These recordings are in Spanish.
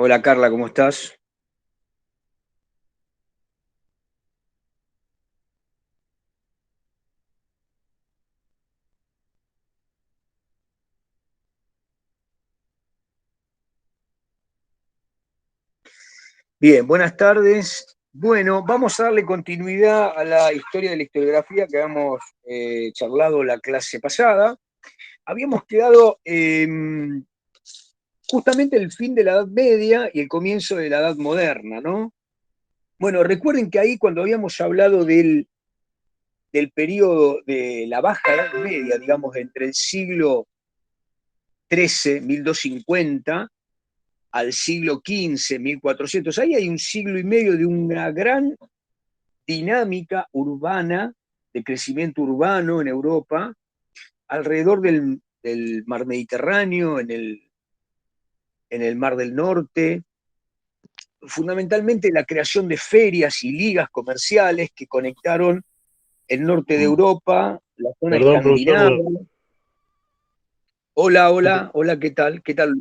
Hola Carla, ¿cómo estás? Bien, buenas tardes. Bueno, vamos a darle continuidad a la historia de la historiografía que habíamos charlado la clase pasada. Habíamos quedado justamente el fin de la Edad Media y el comienzo de la Edad Moderna, ¿no? Bueno, recuerden que ahí cuando habíamos hablado del periodo de la Baja Edad Media, digamos, entre el siglo XIII, 1250, al siglo XV, 1400. Ahí hay un siglo y medio de una gran dinámica urbana, de crecimiento urbano en Europa, alrededor del mar Mediterráneo, en el mar del Norte, fundamentalmente la creación de ferias y ligas comerciales que conectaron el norte de Europa, la zona Perdón, escandinava. profesor, Hola, ¿qué hola, hola, ¿qué tal? ¿Qué tal?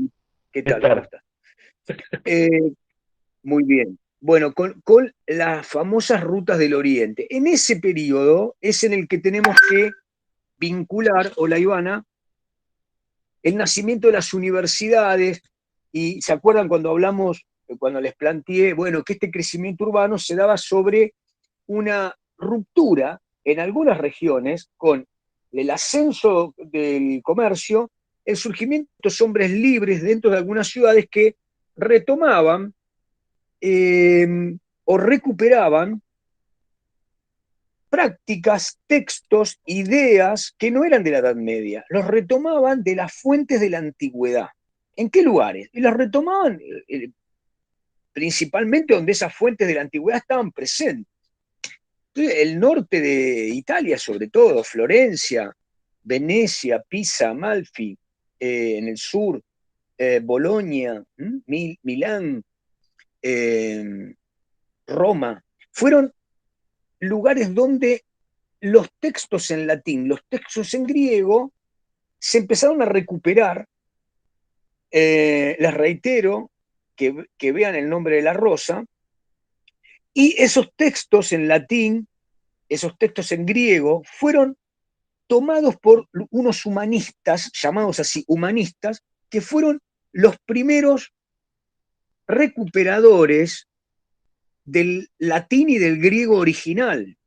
¿Qué tal? ¿Cómo tal? estás? Eh, Muy bien. Bueno, con las famosas rutas del Oriente. En ese periodo es en el que tenemos que vincular, hola Ivana, el nacimiento de las universidades. Y se acuerdan cuando hablamos, cuando les planteé, bueno, que este crecimiento urbano se daba sobre una ruptura en algunas regiones con el ascenso del comercio, el surgimiento de estos hombres libres dentro de algunas ciudades que retomaban o recuperaban prácticas, textos, ideas que no eran de la Edad Media, los retomaban de las fuentes de la antigüedad. ¿En qué lugares? Y los retomaban principalmente donde esas fuentes de la antigüedad estaban presentes. Entonces, el norte de Italia, sobre todo, Florencia, Venecia, Pisa, Amalfi, en el sur, Bolonia, Milán, eh, Roma, fueron lugares donde los textos en latín, los textos en griego, se empezaron a recuperar. Les reitero que vean el nombre de la rosa, y esos textos en latín, esos textos en griego, fueron tomados por unos humanistas, llamados así humanistas, que fueron los primeros recuperadores del latín y del griego original.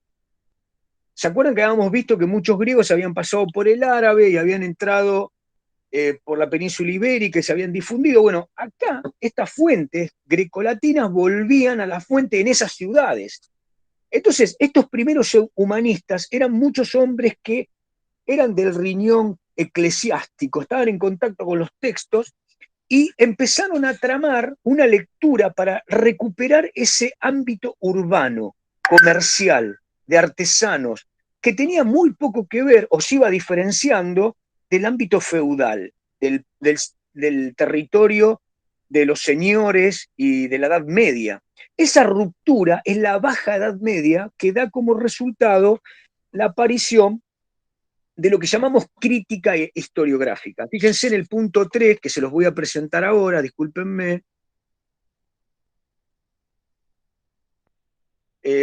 ¿Se acuerdan que habíamos visto que muchos griegos habían pasado por el árabe y habían entrado por la península ibérica y se habían difundido? Bueno, acá estas fuentes grecolatinas volvían a la fuente en esas ciudades. Entonces, estos primeros humanistas eran muchos hombres que eran del riñón eclesiástico, estaban en contacto con los textos y empezaron a tramar una lectura para recuperar ese ámbito urbano, comercial, de artesanos, que tenía muy poco que ver o se iba diferenciando del ámbito feudal, del territorio de los señores y de la Edad Media. Esa ruptura es la Baja Edad Media que da como resultado la aparición de lo que llamamos crítica historiográfica. Fíjense en el punto 3 que se los voy a presentar ahora, discúlpenme.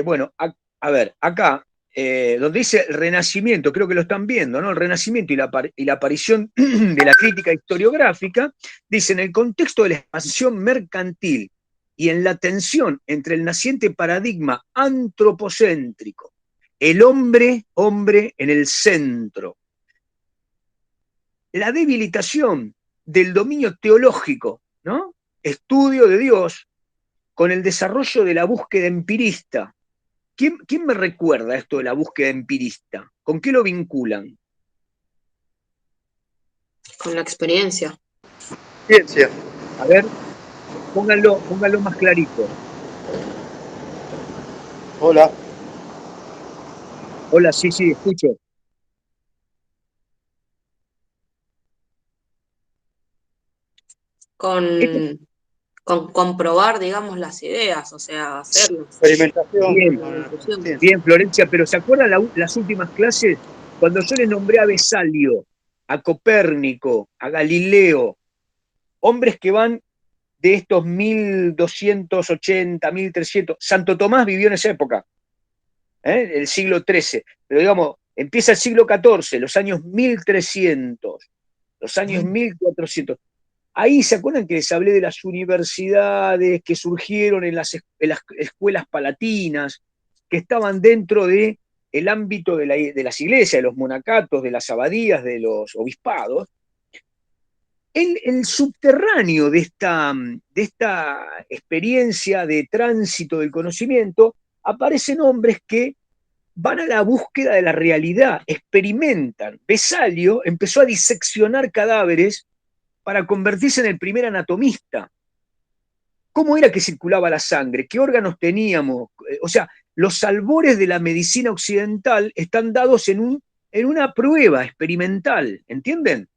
Bueno, a ver, acá, donde dice el Renacimiento, creo que lo están viendo, ¿no? El Renacimiento y la aparición de la crítica historiográfica, dice, en el contexto de la expansión mercantil y en la tensión entre el naciente paradigma antropocéntrico, el hombre en el centro, la debilitación del dominio teológico, ¿no? Estudio de Dios, con el desarrollo de la búsqueda empirista. ¿Quién me recuerda esto de la búsqueda empirista? ¿Con qué lo vinculan? Con la experiencia. Ciencia. A ver, pónganlo más clarito. Hola. Hola, sí, sí, escucho. Esto, Con, con comprobar, digamos, las ideas, o sea, hacerlas. Experimentación. bien, La deducción. Ciencia. bien, Florencia, pero ¿se acuerdan las últimas clases? Cuando yo les nombré a Vesalio, a Copérnico, a Galileo, hombres que van de estos 1280, 1300. Santo Tomás vivió en esa época, el siglo XIII, pero digamos, empieza el siglo XIV, los años 1300, los años 1400. Ahí se acuerdan que les hablé de las universidades que surgieron en las escuelas palatinas, que estaban dentro de el ámbito de las iglesias, de los monacatos, de las abadías, de los obispados. El subterráneo de esta experiencia de tránsito del conocimiento aparecen hombres que van a la búsqueda de la realidad, experimentan. Vesalio empezó a diseccionar cadáveres para convertirse en el primer anatomista. ¿Cómo era que circulaba la sangre? ¿Qué órganos teníamos? O sea, los albores de la medicina occidental están dados en una prueba experimental, ¿entienden?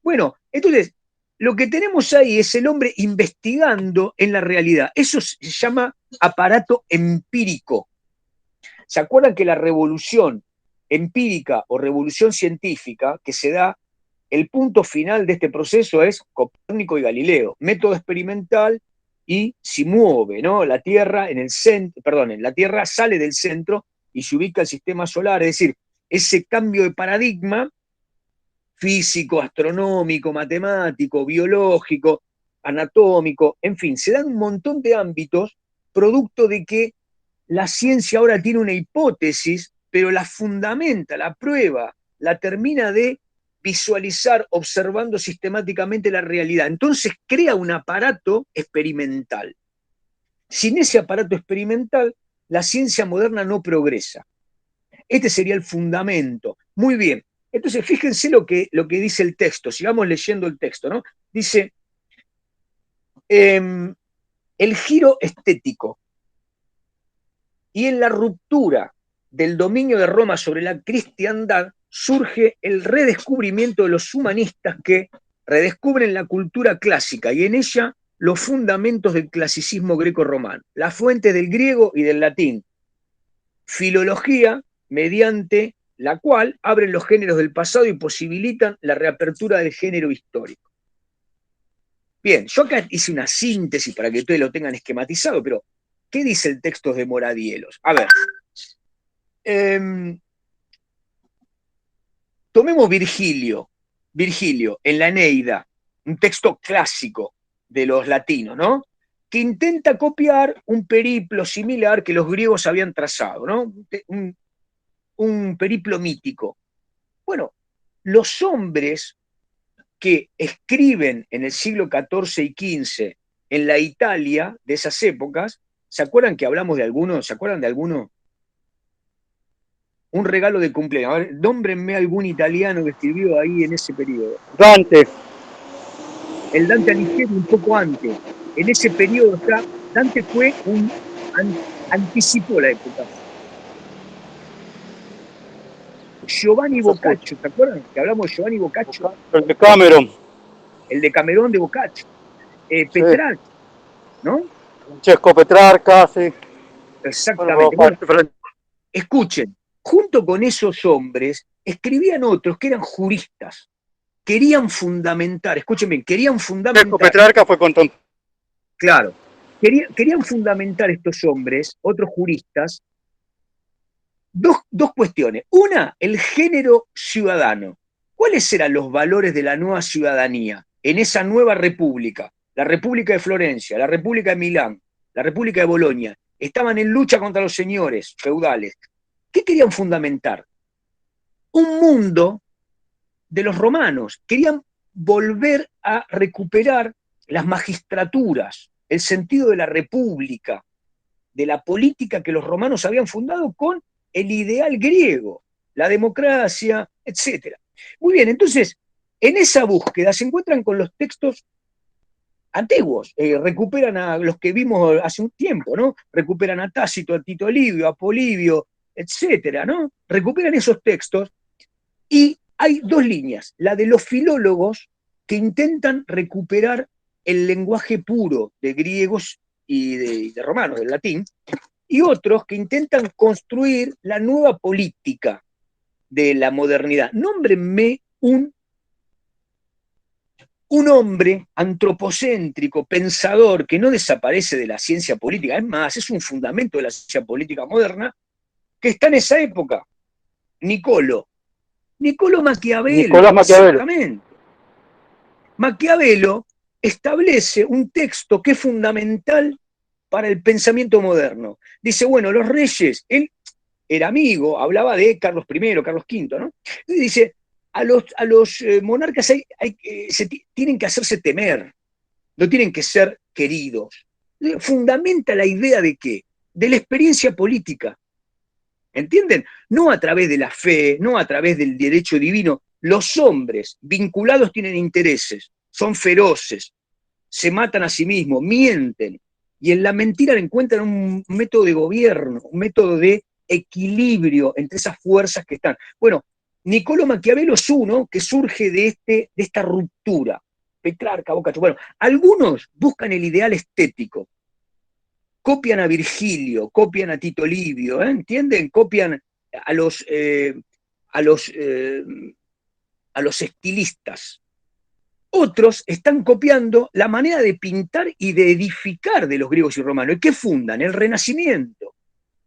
Bueno, entonces, lo que tenemos ahí es el hombre investigando en la realidad. Eso se llama aparato empírico. ¿Se acuerdan que la revolución empírica o revolución científica que se da, el punto final de este proceso es Copérnico y Galileo, método experimental y se mueve, ¿no? La Tierra en el centro, perdón, la Tierra sale del centro y se ubica el sistema solar, es decir, ese cambio de paradigma físico, astronómico, matemático, biológico, anatómico, en fin, se dan un montón de ámbitos producto de que la ciencia ahora tiene una hipótesis, pero la fundamenta, la prueba, la termina de visualizar observando sistemáticamente la realidad. Entonces crea un aparato experimental. Sin ese aparato experimental, la ciencia moderna no progresa. Este sería el fundamento. Muy bien. Entonces, fíjense lo que dice el texto. Sigamos leyendo el texto, ¿no? Dice, el giro estético y en la ruptura del dominio de Roma sobre la cristiandad surge el redescubrimiento de los humanistas que redescubren la cultura clásica y en ella los fundamentos del clasicismo greco-romano, las fuentes del griego y del latín, filología mediante la cual abren los géneros del pasado y posibilitan la reapertura del género histórico. Bien, yo acá hice una síntesis para que ustedes lo tengan esquematizado, pero ¿qué dice el texto de Moradielos? A ver, tomemos Virgilio en la Eneida, un texto clásico de los latinos, ¿no? Que intenta copiar un periplo similar que los griegos habían trazado, ¿no? Un periplo mítico. Bueno, los hombres que escriben en el siglo XIV y XV en la Italia de esas épocas, ¿se acuerdan que hablamos de algunos? ¿Se acuerdan de alguno? Un regalo de cumpleaños. A ver, nómbrenme algún italiano que escribió ahí en ese periodo. Dante. El Dante Alighieri un poco antes. En ese periodo está, Dante fue anticipó la época. Giovanni Boccaccio, ¿se acuerdan? Que hablamos de Giovanni Boccaccio. El de Cameron. El de Camerón de Boccaccio. Petrarca, ¿no? Francesco Petrarca, sí. Exactamente. Bueno, escuchen, junto con esos hombres escribían otros que eran juristas, querían fundamentar, escuchen bien, querían fundamentar. Petrarca fue con Tom. Claro, querían fundamentar estos hombres, otros juristas, dos cuestiones. Una, el género ciudadano. ¿Cuáles eran los valores de la nueva ciudadanía en esa nueva república? La República de Florencia, la República de Milán, la República de Bolonia. Estaban en lucha contra los señores feudales. ¿Qué querían fundamentar? Un mundo de los romanos. Querían volver a recuperar las magistraturas, el sentido de la república, de la política que los romanos habían fundado con el ideal griego, la democracia, etc. Muy bien, entonces, en esa búsqueda se encuentran con los textos antiguos, recuperan a los que vimos hace un tiempo, ¿no? Recuperan a Tácito, a Tito Livio, a Polibio, etcétera, ¿no? Recuperan esos textos y hay dos líneas, la de los filólogos que intentan recuperar el lenguaje puro de griegos y de romanos, del latín, y otros que intentan construir la nueva política de la modernidad. Nómbrenme un un hombre antropocéntrico, pensador, que no desaparece de la ciencia política, es más, es un fundamento de la ciencia política moderna, que está en esa época, Niccolo. Niccolo Nicolás Maquiavelo, Maquiavelo. exactamente. Maquiavelo establece un texto que es fundamental para el pensamiento moderno. Dice, bueno, los reyes, él era amigo, hablaba de Carlos I, Carlos V, ¿no? Y dice, a los monarcas tienen que hacerse temer, no tienen que ser queridos. Fundamenta la idea de qué? De la experiencia política. ¿Entienden? No a través de la fe, no a través del derecho divino. Los hombres vinculados tienen intereses, son feroces, se matan a sí mismos, mienten, y en la mentira le encuentran un método de gobierno, un método de equilibrio entre esas fuerzas que están. Bueno, Niccolo Maquiavelo es uno que surge de esta ruptura. Petrarca, Boccaccio. Bueno, algunos buscan el ideal estético, copian a Virgilio, copian a Tito Livio, ¿entienden? Copian a los, eh, a los, eh, a los estilistas. Otros están copiando la manera de pintar y de edificar de los griegos y romanos. ¿Y qué fundan? El Renacimiento.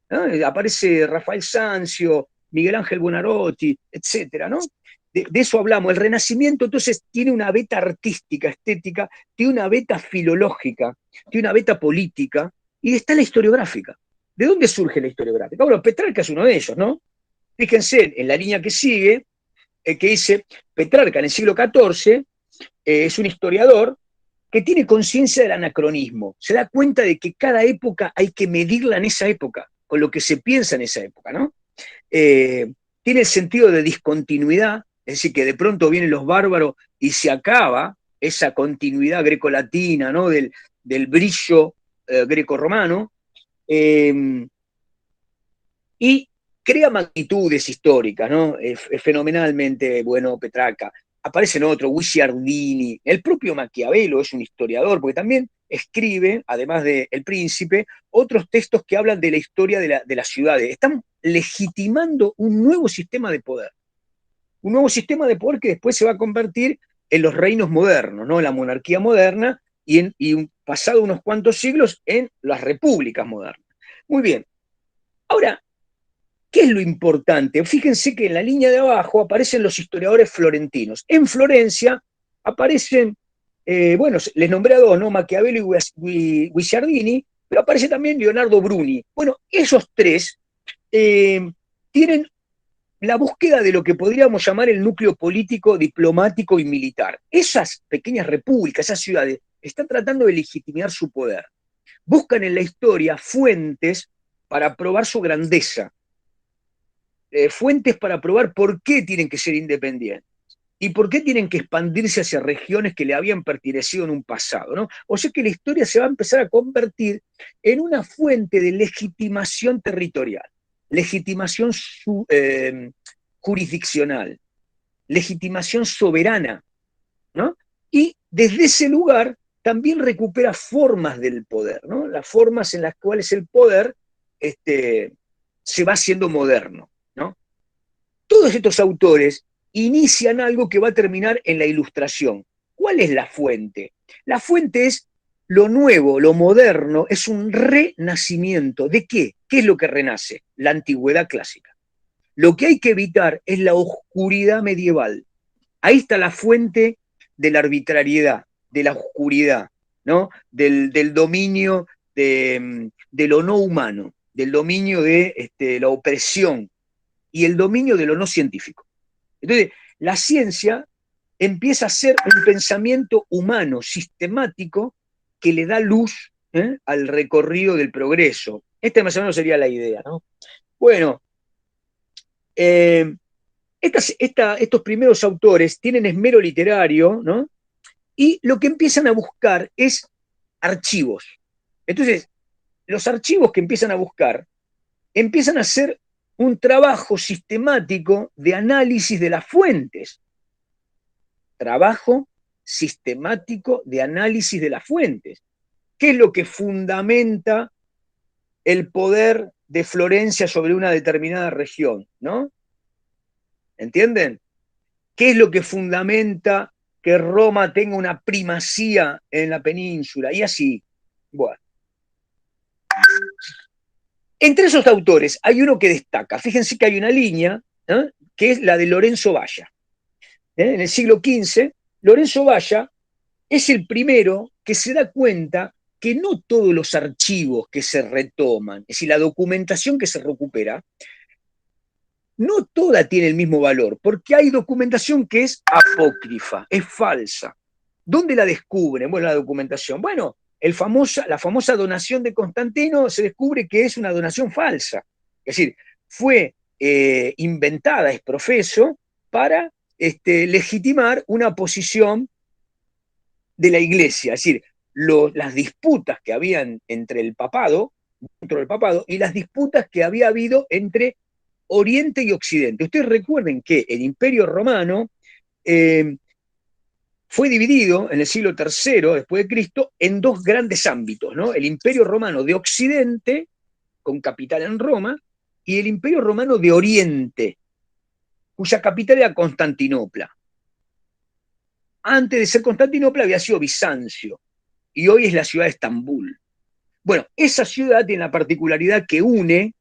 ¿No? Aparece Rafael Sanzio, Miguel Ángel Buonarroti, etcétera, ¿no? De eso hablamos. El Renacimiento entonces tiene una beta artística, estética, tiene una beta filológica, tiene una beta política, y está la historiográfica. ¿De dónde surge la historiográfica? Bueno, Petrarca es uno de ellos, ¿no? Fíjense en la línea que sigue, que dice Petrarca en el siglo XIV, es un historiador que tiene conciencia del anacronismo, se da cuenta de que cada época hay que medirla en esa época, con lo que se piensa en esa época, ¿no? Tiene el sentido de discontinuidad, es decir, que de pronto vienen los bárbaros y se acaba esa continuidad grecolatina, ¿no? Del brillo greco-romano, y crea magnitudes históricas, ¿no? Es fenomenalmente bueno Petrarca. Aparecen otros, Guicciardini, el propio Maquiavelo es un historiador, porque también escribe, además de El Príncipe, otros textos que hablan de la historia de las ciudades. Están legitimando un nuevo sistema de poder. Un nuevo sistema de poder que después se va a convertir en los reinos modernos, ¿no? En la monarquía moderna y pasado unos cuantos siglos en las repúblicas modernas. Muy bien. Ahora, ¿qué es lo importante? Fíjense que en la línea de abajo aparecen los historiadores florentinos. En Florencia aparecen, bueno, les nombré a dos, ¿no? Maquiavelo y Guicciardini, pero aparece también Leonardo Bruni. Bueno, esos tres tienen la búsqueda de lo que podríamos llamar el núcleo político, diplomático y militar. Esas pequeñas repúblicas, esas ciudades, están tratando de legitimar su poder. Buscan en la historia fuentes para probar su grandeza, fuentes para probar por qué tienen que ser independientes y por qué tienen que expandirse hacia regiones que le habían pertenecido en un pasado, ¿no? O sea que la historia se va a empezar a convertir en una fuente de legitimación territorial, legitimación jurisdiccional, legitimación soberana, ¿no? Y desde ese lugar también recupera formas del poder, ¿no? Las formas en las cuales el poder se va haciendo moderno, ¿no? Todos estos autores inician algo que va a terminar en la Ilustración. ¿Cuál es la fuente? La fuente es lo nuevo, lo moderno, es un renacimiento. ¿De qué? ¿Qué es lo que renace? La antigüedad clásica. Lo que hay que evitar es la oscuridad medieval. Ahí está la fuente de la arbitrariedad, de la oscuridad, ¿no? Del dominio de lo no humano, del dominio de la opresión y el dominio de lo no científico. Entonces, la ciencia empieza a ser un pensamiento humano, sistemático, que le da luz al recorrido del progreso. Esta más o menos sería la idea, ¿no? Bueno, eh, estos primeros autores tienen esmero literario, ¿no? Y lo que empiezan a buscar es archivos. Entonces, los archivos que empiezan a buscar empiezan a hacer un trabajo sistemático de análisis de las fuentes. Trabajo sistemático de análisis de las fuentes. ¿Qué es lo que fundamenta el poder de Florencia sobre una determinada región? ¿No? ¿Entienden? ¿Qué es lo que fundamenta que Roma tenga una primacía en la península, y así. Bueno. Entre esos autores hay uno que destaca. Fíjense que hay una línea, que es la de Lorenzo Valla. En el siglo XV, Lorenzo Valla es el primero que se da cuenta que no todos los archivos que se retoman, es decir, la documentación que se recupera, no toda tiene el mismo valor, porque hay documentación que es apócrifa, es falsa. ¿Dónde la descubren? Bueno, la documentación. Bueno, la famosa donación de Constantino se descubre que es una donación falsa. Es decir, fue inventada, es profeso, para legitimar una posición de la iglesia. Es decir, las disputas que habían entre el papado, dentro del papado, y las disputas que había habido entre Oriente y Occidente. Ustedes recuerden que el Imperio Romano fue dividido en el siglo III después de Cristo en dos grandes ámbitos, ¿no? El Imperio Romano de Occidente, con capital en Roma, y el Imperio Romano de Oriente, cuya capital era Constantinopla. Antes de ser Constantinopla había sido Bizancio, y hoy es la ciudad de Estambul. Bueno, esa ciudad tiene la particularidad que une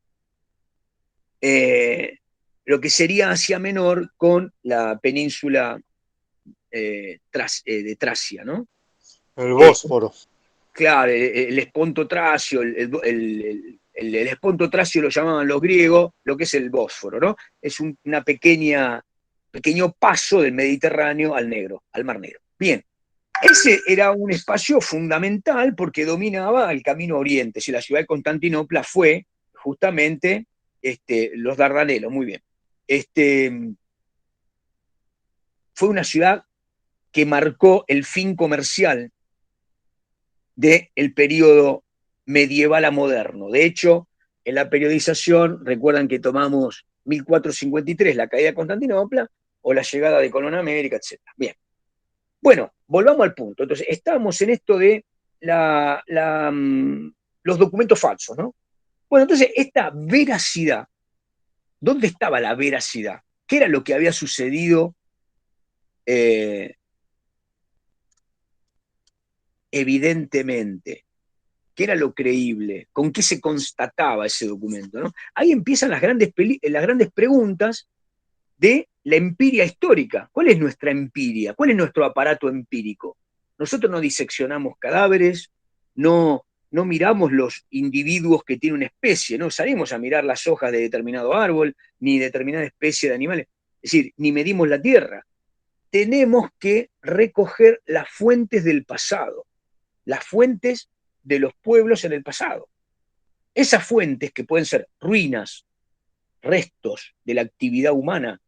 lo que sería Asia Menor con la península de Tracia, ¿no? El Bósforo. Claro, el esponto tracio, el esponto tracio lo llamaban los griegos, lo que es el Bósforo, ¿no? Es una pequeño paso del Mediterráneo al Negro, al Mar Negro. Bien, ese era un espacio fundamental porque dominaba el camino oriente. Si la ciudad de Constantinopla fue justamente los Dardanelos, muy bien. Fue una ciudad que marcó el fin comercial del periodo medieval a moderno. De hecho, en la periodización, recuerdan que tomamos 1453, la caída de Constantinopla, o la llegada de Colón a América, etc. Bien. Bueno, volvamos al punto. Entonces, estamos en esto de los documentos falsos, ¿no? Bueno, entonces, esta veracidad, ¿dónde estaba la veracidad? ¿Qué era lo que había sucedido evidentemente? ¿Qué era lo creíble? ¿Con qué se constataba ese documento? ¿No? Ahí empiezan las grandes preguntas de la empiria histórica. ¿Cuál es nuestra empiria? ¿Cuál es nuestro aparato empírico? Nosotros no diseccionamos cadáveres, no miramos los individuos que tiene una especie, no salimos a mirar las hojas de determinado árbol, ni determinada especie de animales, es decir, ni medimos la tierra. Tenemos que recoger las fuentes del pasado, las fuentes de los pueblos en el pasado. Esas fuentes que pueden ser ruinas, restos de la actividad humana,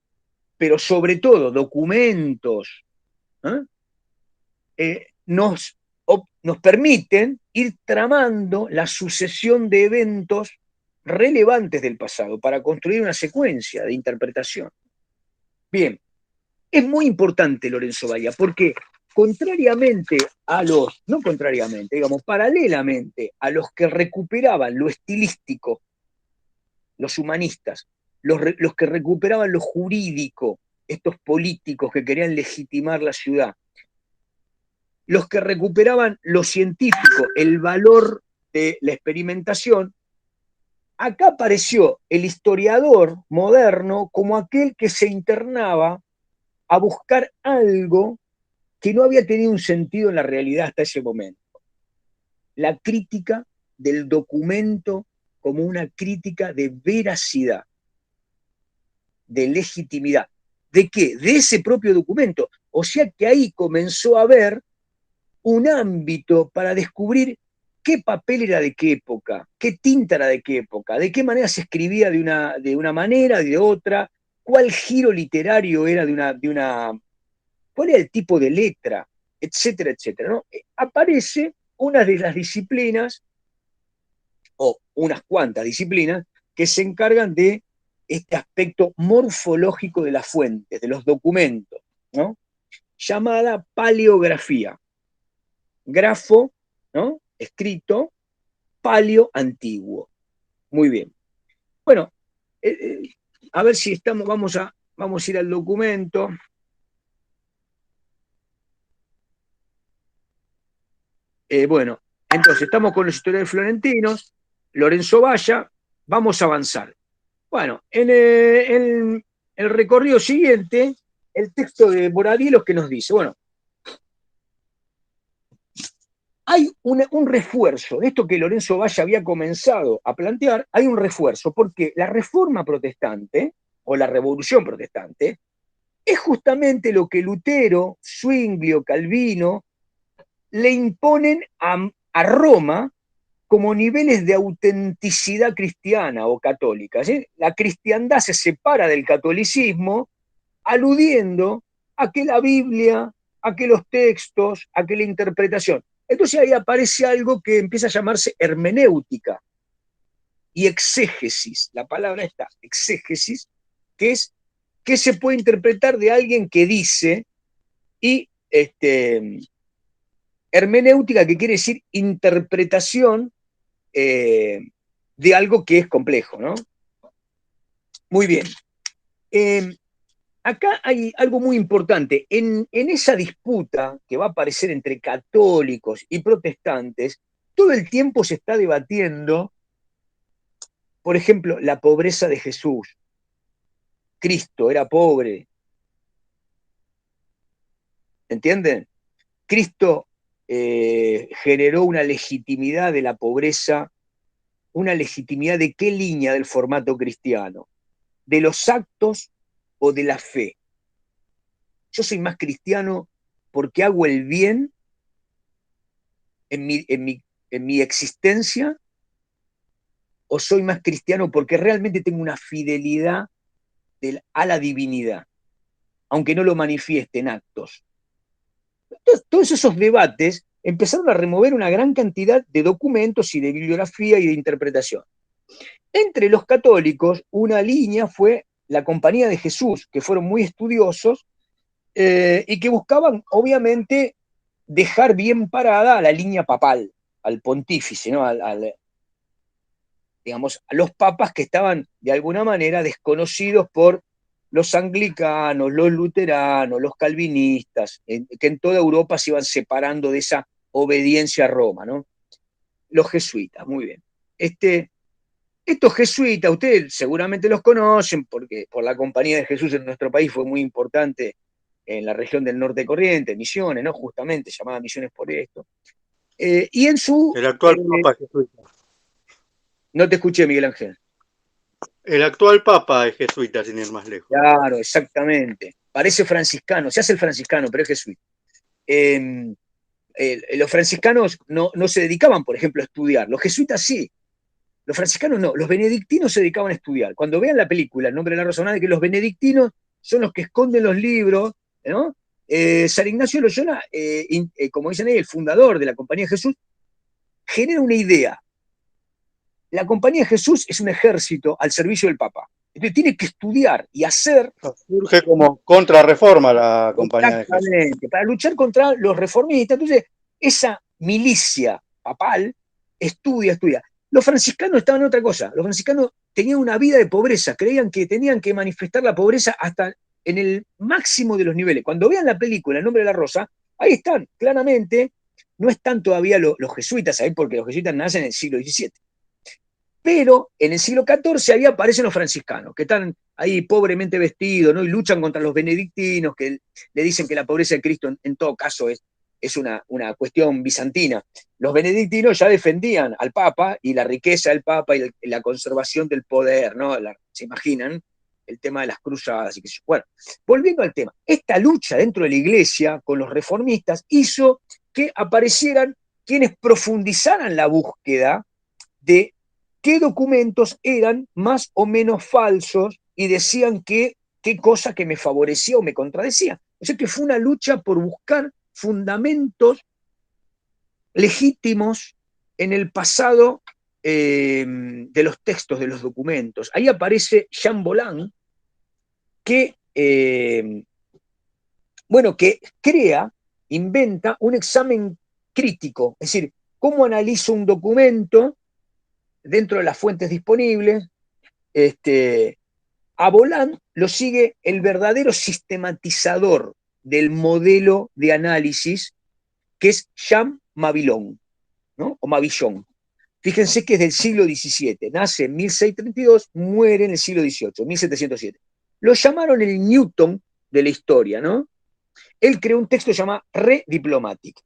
pero sobre todo documentos, ¿eh? Nos permiten ir tramando la sucesión de eventos relevantes del pasado para construir una secuencia de interpretación. Bien, es muy importante Lorenzo Valla, porque contrariamente a no contrariamente, digamos, paralelamente a los que recuperaban lo estilístico, los humanistas, los que recuperaban lo jurídico, estos políticos que querían legitimar la ciudad, los que recuperaban lo científico, el valor de la experimentación, acá apareció el historiador moderno como aquel que se internaba a buscar algo que no había tenido un sentido en la realidad hasta ese momento. La crítica del documento como una crítica de veracidad, de legitimidad. ¿De qué? De ese propio documento. O sea que ahí comenzó a haber un ámbito para descubrir qué papel era de qué época, qué tinta era de qué época, de qué manera se escribía de una manera, de otra, cuál giro literario era cuál era el tipo de letra, etcétera, etcétera. ¿No? Aparece una de las disciplinas, o unas cuantas disciplinas, que se encargan de este aspecto morfológico de las fuentes, de los documentos, ¿no? Llamada paleografía. Grafo, ¿no? Escrito, paleo antiguo. Muy bien. Bueno, a ver si vamos a ir al documento. Bueno, entonces estamos con los historiadores florentinos, Lorenzo Valla, vamos a avanzar. Bueno, en el recorrido siguiente, el texto de Boradielos que nos dice, bueno, hay un refuerzo de esto que Lorenzo Valla había comenzado a plantear, hay un refuerzo, porque la reforma protestante, o la revolución protestante, es justamente lo que Lutero, Zwinglio, Calvino le imponen a Roma como niveles de autenticidad cristiana o católica. ¿Sí? La cristiandad se separa del catolicismo, aludiendo a que la Biblia, a que los textos, a que la interpretación. Entonces ahí aparece algo que empieza a llamarse hermenéutica y exégesis. La palabra está, exégesis, que es qué se puede interpretar de alguien que dice, y hermenéutica, que quiere decir interpretación de algo que es complejo, ¿no? Muy bien. Acá hay algo muy importante. En esa disputa que va a aparecer entre católicos y protestantes, todo el tiempo se está debatiendo, por ejemplo, la pobreza de Jesús. Cristo era pobre. ¿Entienden? Cristo generó una legitimidad de la pobreza, una legitimidad de qué línea del formato cristiano, de los actos o de la fe. Yo soy más cristiano porque hago el bien en mi existencia, o soy más cristiano porque realmente tengo una fidelidad a la divinidad, aunque no lo manifieste en actos. Entonces, todos esos debates empezaron a remover una gran cantidad de documentos y de bibliografía y de interpretación. Entre los católicos, una línea fue la Compañía de Jesús, que fueron muy estudiosos y que buscaban, obviamente, dejar bien parada a la línea papal, al pontífice, ¿no? Digamos, a los papas que estaban de alguna manera desconocidos por los anglicanos, los luteranos, los calvinistas, que en toda Europa se iban separando de esa obediencia a Roma, ¿no? Los jesuitas, muy bien. Estos jesuitas, ustedes seguramente los conocen, porque por la Compañía de Jesús en nuestro país fue muy importante en la región del Norte Corriente, Misiones, ¿no? Justamente llamada Misiones por esto. Y en su... El actual Papa es jesuita. No te escuché, Miguel Ángel. El actual Papa es jesuita, sin ir más lejos. Claro, exactamente. Parece franciscano, se hace el franciscano, pero es jesuita. Los franciscanos no se dedicaban, por ejemplo, a estudiar. Los jesuitas sí. Los franciscanos no. Los benedictinos se dedicaban a estudiar. Cuando vean la película El nombre de la rosa, de que los benedictinos son los que esconden los libros, ¿no? San Ignacio de Loyola, como dicen ahí, el fundador de la Compañía de Jesús, genera una idea. La Compañía de Jesús es un ejército al servicio del Papa. Entonces tiene que estudiar y hacer. Surge como contrarreforma la Compañía de Jesús. Exactamente, para luchar contra los reformistas. Entonces, esa milicia papal estudia. Los franciscanos estaban en otra cosa. Los franciscanos tenían una vida de pobreza, creían que tenían que manifestar la pobreza hasta en el máximo de los niveles. Cuando vean la película El nombre de la rosa, ahí están, claramente. No están todavía los jesuitas ahí, porque los jesuitas nacen en el siglo XVII. Pero en el siglo XIV ahí aparecen los franciscanos, que están ahí pobremente vestidos, ¿no? Y luchan contra los benedictinos, que le dicen que la pobreza de Cristo en todo caso es una cuestión bizantina. Los benedictinos ya defendían al Papa y la riqueza del Papa y la conservación del poder, ¿no? ¿Se imaginan? El tema de las cruzadas y qué sé yo. Bueno, volviendo al tema, esta lucha dentro de la Iglesia con los reformistas hizo que aparecieran quienes profundizaran la búsqueda de qué documentos eran más o menos falsos y decían qué cosa que me favorecía o me contradecía. O sea que fue una lucha por buscar fundamentos legítimos en el pasado de los textos, de los documentos. Ahí aparece Jean Bolland, que, que inventa un examen crítico, es decir, cómo analizo un documento dentro de las fuentes disponibles. A Bolland lo sigue el verdadero sistematizador del modelo de análisis, que es Jean Mabilon. ¿no? O Mabillon. Fíjense que es del siglo XVII, nace en 1632, muere en el siglo XVIII, 1707. Lo llamaron el Newton de la historia, ¿no? Él creó un texto llamado Re Diplomatic,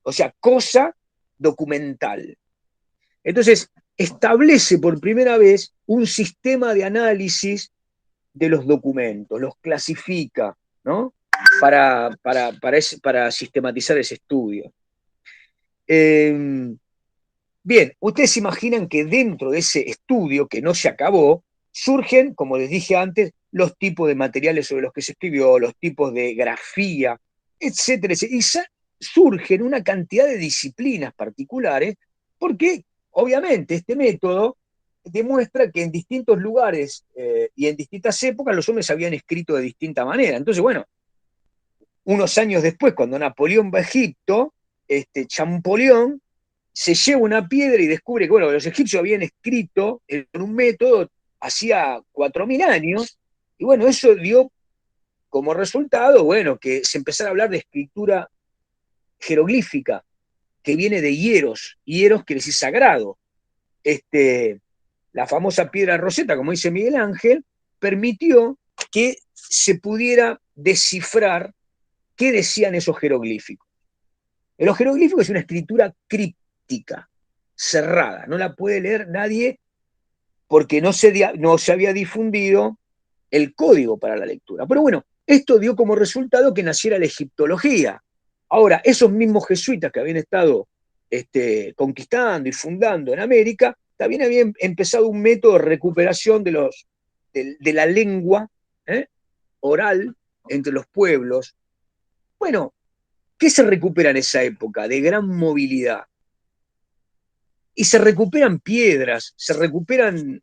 o sea, cosa documental. Entonces, establece por primera vez un sistema de análisis de los documentos, los clasifica, ¿no? Para sistematizar ese estudio. Bien, ustedes se imaginan que dentro de ese estudio, que no se acabó, surgen, como les dije antes, los tipos de materiales sobre los que se escribió, los tipos de grafía, etcétera, etcétera. Y surgen una cantidad de disciplinas particulares, porque obviamente este método demuestra que en distintos lugares y en distintas épocas los hombres habían escrito de distinta manera. Entonces, bueno, unos años después, cuando Napoleón va a Egipto, Champollion se lleva una piedra y descubre que, bueno, los egipcios habían escrito en un método hacía 4.000 años, y bueno, eso dio como resultado, bueno, que se empezara a hablar de escritura jeroglífica, que viene de hieros quiere decir sagrado. La famosa piedra Rosetta, como dice Miguel Ángel, permitió que se pudiera descifrar qué decían esos jeroglíficos. Los jeroglíficos es una escritura críptica, cerrada, no la puede leer nadie porque no se había difundido el código para la lectura. Pero bueno, esto dio como resultado que naciera la egiptología. Ahora, esos mismos jesuitas que habían estado conquistando y fundando en América, también habían empezado un método de recuperación de la lengua oral entre los pueblos. Bueno, ¿qué se recupera en esa época de gran movilidad? Y se recuperan piedras, se recuperan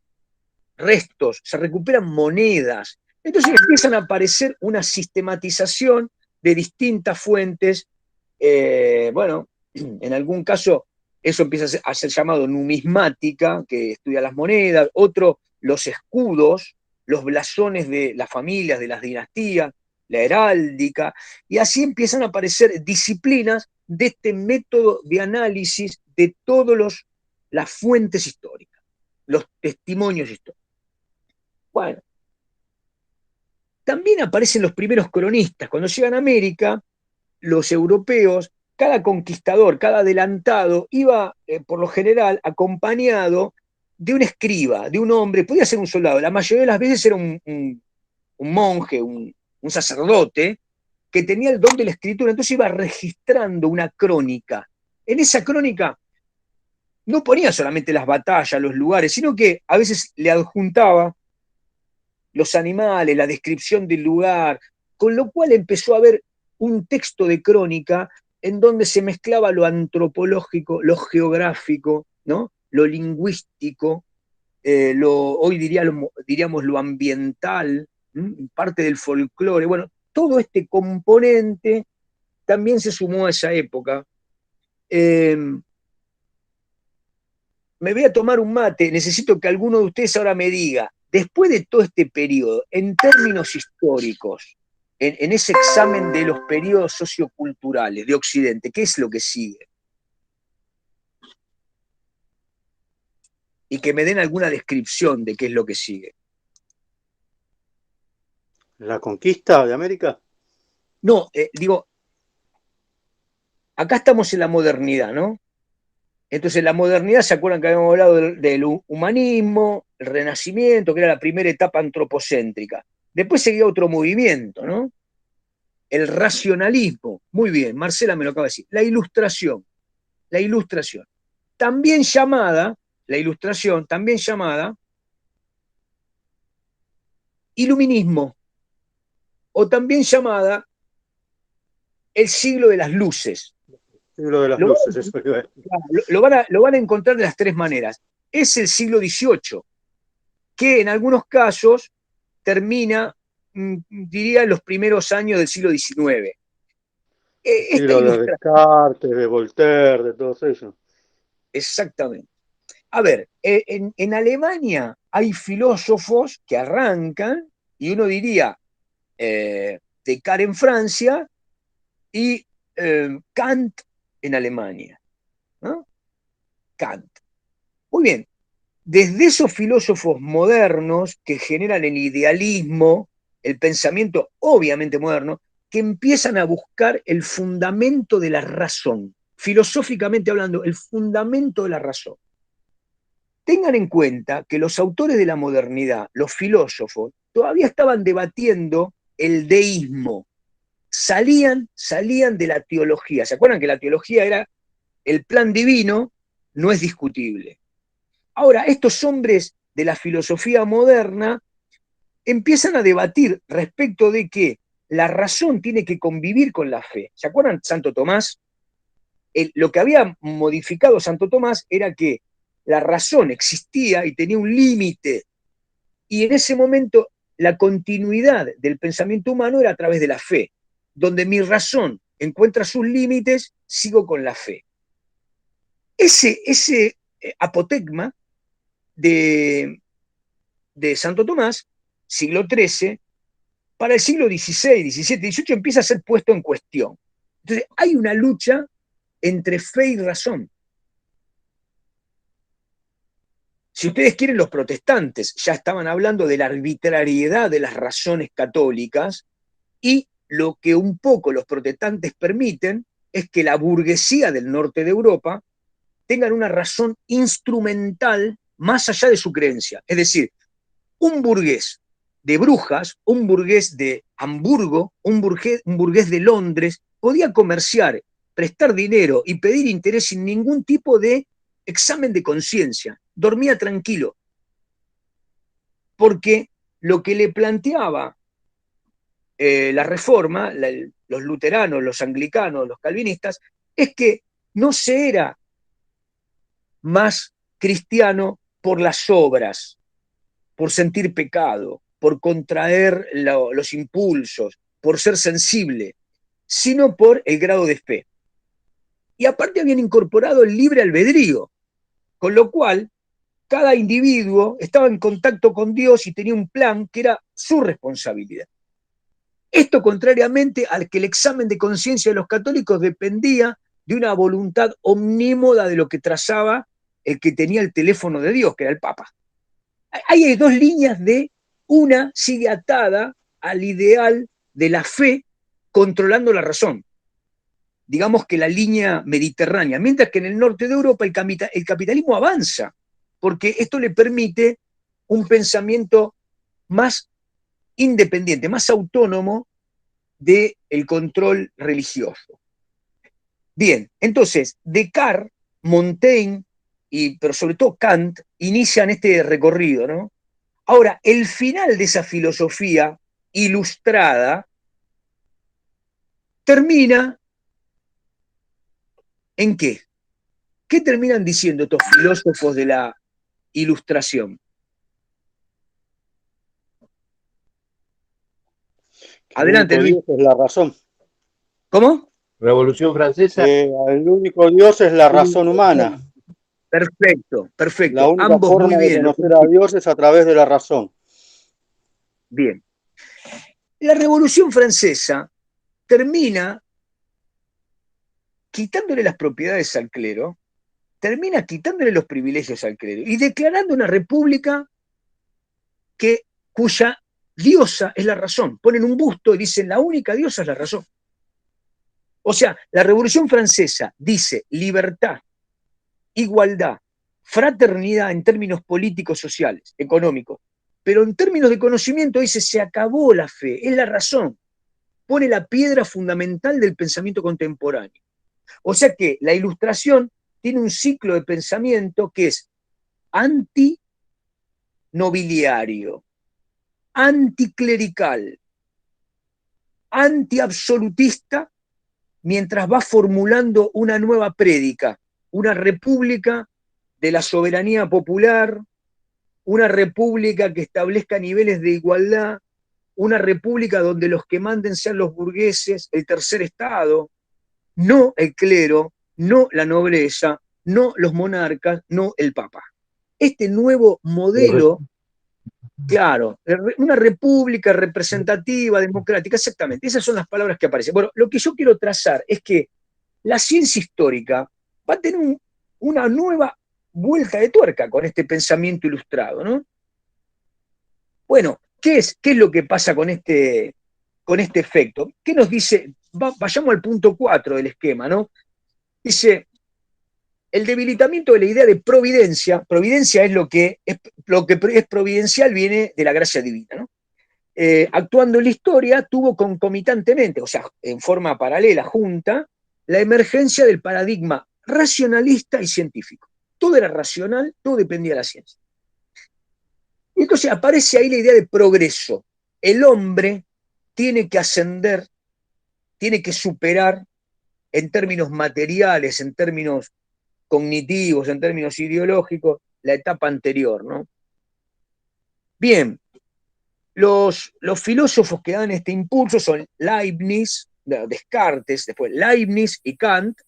restos, se recuperan monedas. Entonces empiezan a aparecer una sistematización de distintas fuentes. Bueno, en algún caso eso empieza a ser llamado numismática, que estudia las monedas, otro los escudos, los blasones de las familias, de las dinastías, la heráldica, y así empiezan a aparecer disciplinas de este método de análisis de todas las fuentes históricas, los testimonios históricos. Bueno, también aparecen los primeros cronistas. Cuando llegan a América, los europeos, cada conquistador, cada adelantado, iba por lo general acompañado de un escriba, de un hombre, podía ser un soldado, la mayoría de las veces era un monje, un sacerdote, que tenía el don de la escritura, entonces iba registrando una crónica. En esa crónica no ponía solamente las batallas, los lugares, sino que a veces le adjuntaba los animales, la descripción del lugar, con lo cual empezó a haber un texto de crónica en donde se mezclaba lo antropológico, lo geográfico, ¿no? Lo lingüístico, hoy diríamos lo ambiental, parte del folclore. Bueno, todo este componente también se sumó a esa época. Me voy a tomar un mate, necesito que alguno de ustedes ahora me diga, después de todo este periodo, en términos históricos, en ese examen de los periodos socioculturales de Occidente, ¿qué es lo que sigue? Y que me den alguna descripción de qué es lo que sigue. ¿La conquista de América? No, digo, acá estamos en la modernidad, ¿no? Entonces, la modernidad, ¿se acuerdan que habíamos hablado del humanismo, el renacimiento, que era la primera etapa antropocéntrica? Después seguía otro movimiento, ¿no? El racionalismo. Muy bien, Marcela me lo acaba de decir. La ilustración. La ilustración. También llamada, la ilustración, también llamada iluminismo. O también llamada el siglo de las luces. Siglo de las luces, eso iba a decir. Lo van a encontrar de las tres maneras. Es el siglo XVIII, que en algunos casos termina, diría, en los primeros años del siglo XIX. Esta Siglo de ilustración, Descartes, de Voltaire, de todos ellos. exactamente. A ver, en Alemania hay filósofos que arrancan, y uno diría Descartes en Francia y Kant en Alemania, ¿no? Kant. Muy bien, desde esos filósofos modernos que generan el idealismo, el pensamiento obviamente moderno, que empiezan a buscar el fundamento de la razón, filosóficamente hablando, el fundamento de la razón. Tengan en cuenta que los autores de la modernidad, los filósofos, todavía estaban debatiendo el deísmo, salían de la teología. ¿Se acuerdan que la teología era el plan divino? No es discutible. Ahora, estos hombres de la filosofía moderna empiezan a debatir respecto de que la razón tiene que convivir con la fe. ¿Se acuerdan Santo Tomás? Lo que había modificado Santo Tomás era que la razón existía y tenía un límite, y en ese momento la continuidad del pensamiento humano era a través de la fe. Donde mi razón encuentra sus límites, sigo con la fe. Ese apotegma de Santo Tomás, siglo XIII, para el siglo XVI, XVII, XVIII empieza a ser puesto en cuestión. Entonces hay una lucha entre fe y razón. Si ustedes quieren, los protestantes ya estaban hablando de la arbitrariedad de las razones católicas, y lo que un poco los protestantes permiten es que la burguesía del norte de Europa tengan una razón instrumental más allá de su creencia. Es decir, un burgués de Brujas, un burgués de Hamburgo, un burgués de Londres, podía comerciar, prestar dinero y pedir interés sin ningún tipo de examen de conciencia. Dormía tranquilo. Porque lo que le planteaba la Reforma, los luteranos, los anglicanos, los calvinistas, es que no se era más cristiano por las obras, por sentir pecado, por contraer los impulsos, por ser sensible, sino por el grado de fe. Y aparte habían incorporado el libre albedrío, con lo cual cada individuo estaba en contacto con Dios y tenía un plan que era su responsabilidad. Esto contrariamente al que el examen de conciencia de los católicos dependía de una voluntad omnímoda de lo que trazaba el que tenía el teléfono de Dios, que era el Papa. Hay dos líneas una sigue atada al ideal de la fe controlando la razón. Digamos que la línea mediterránea, mientras que en el norte de Europa el capitalismo avanza, porque esto le permite un pensamiento más independiente, más autónomo del control religioso. Bien, entonces Descartes, Montaigne, pero sobre todo Kant, inician este recorrido, ¿no? Ahora, el final de esa filosofía ilustrada termina ¿en qué? ¿Qué terminan diciendo estos filósofos de la Ilustración? Adelante, Luis. Dios es la razón. ¿Cómo? Revolución Francesa. El único Dios es la razón humana. Perfecto, perfecto. La única Ambos forma muy de bien. conocer a Dios es a través de la razón. Bien. La Revolución Francesa termina quitándole las propiedades al clero, termina quitándole los privilegios al clero y declarando una república cuya diosa es la razón. Ponen un busto y dicen la única diosa es la razón. O sea, la Revolución Francesa dice libertad, igualdad, fraternidad en términos políticos, sociales, económicos, pero en términos de conocimiento dice se acabó la fe, es la razón. Pone la piedra fundamental del pensamiento contemporáneo. O sea que la Ilustración tiene un ciclo de pensamiento que es antinobiliario, anticlerical, antiabsolutista, mientras va formulando una nueva prédica, una república de la soberanía popular, una república que establezca niveles de igualdad, una república donde los que manden sean los burgueses, el tercer estado, no el clero, no la nobleza, no los monarcas, no el papa. Este nuevo modelo, claro, una república representativa, democrática, exactamente, esas son las palabras que aparecen. Bueno, lo que yo quiero trazar es que la ciencia histórica va a tener una nueva vuelta de tuerca con este pensamiento ilustrado, ¿no? Bueno, ¿qué es lo que pasa con este efecto? ¿Qué nos dice? Vayamos al punto 4 del esquema, ¿no? Dice, el debilitamiento de la idea de providencia es lo que es providencial, viene de la gracia divina, ¿no? Actuando en la historia, tuvo concomitantemente, o sea, en forma paralela, junta, la emergencia del paradigma racionalista y científico. Todo era racional, todo dependía de la ciencia. Y entonces aparece ahí la idea de progreso. El hombre tiene que ascender, tiene que superar en términos materiales, en términos cognitivos, en términos ideológicos, la etapa anterior, ¿no? Bien, los filósofos que dan este impulso son Leibniz, Descartes, después Leibniz y Kant,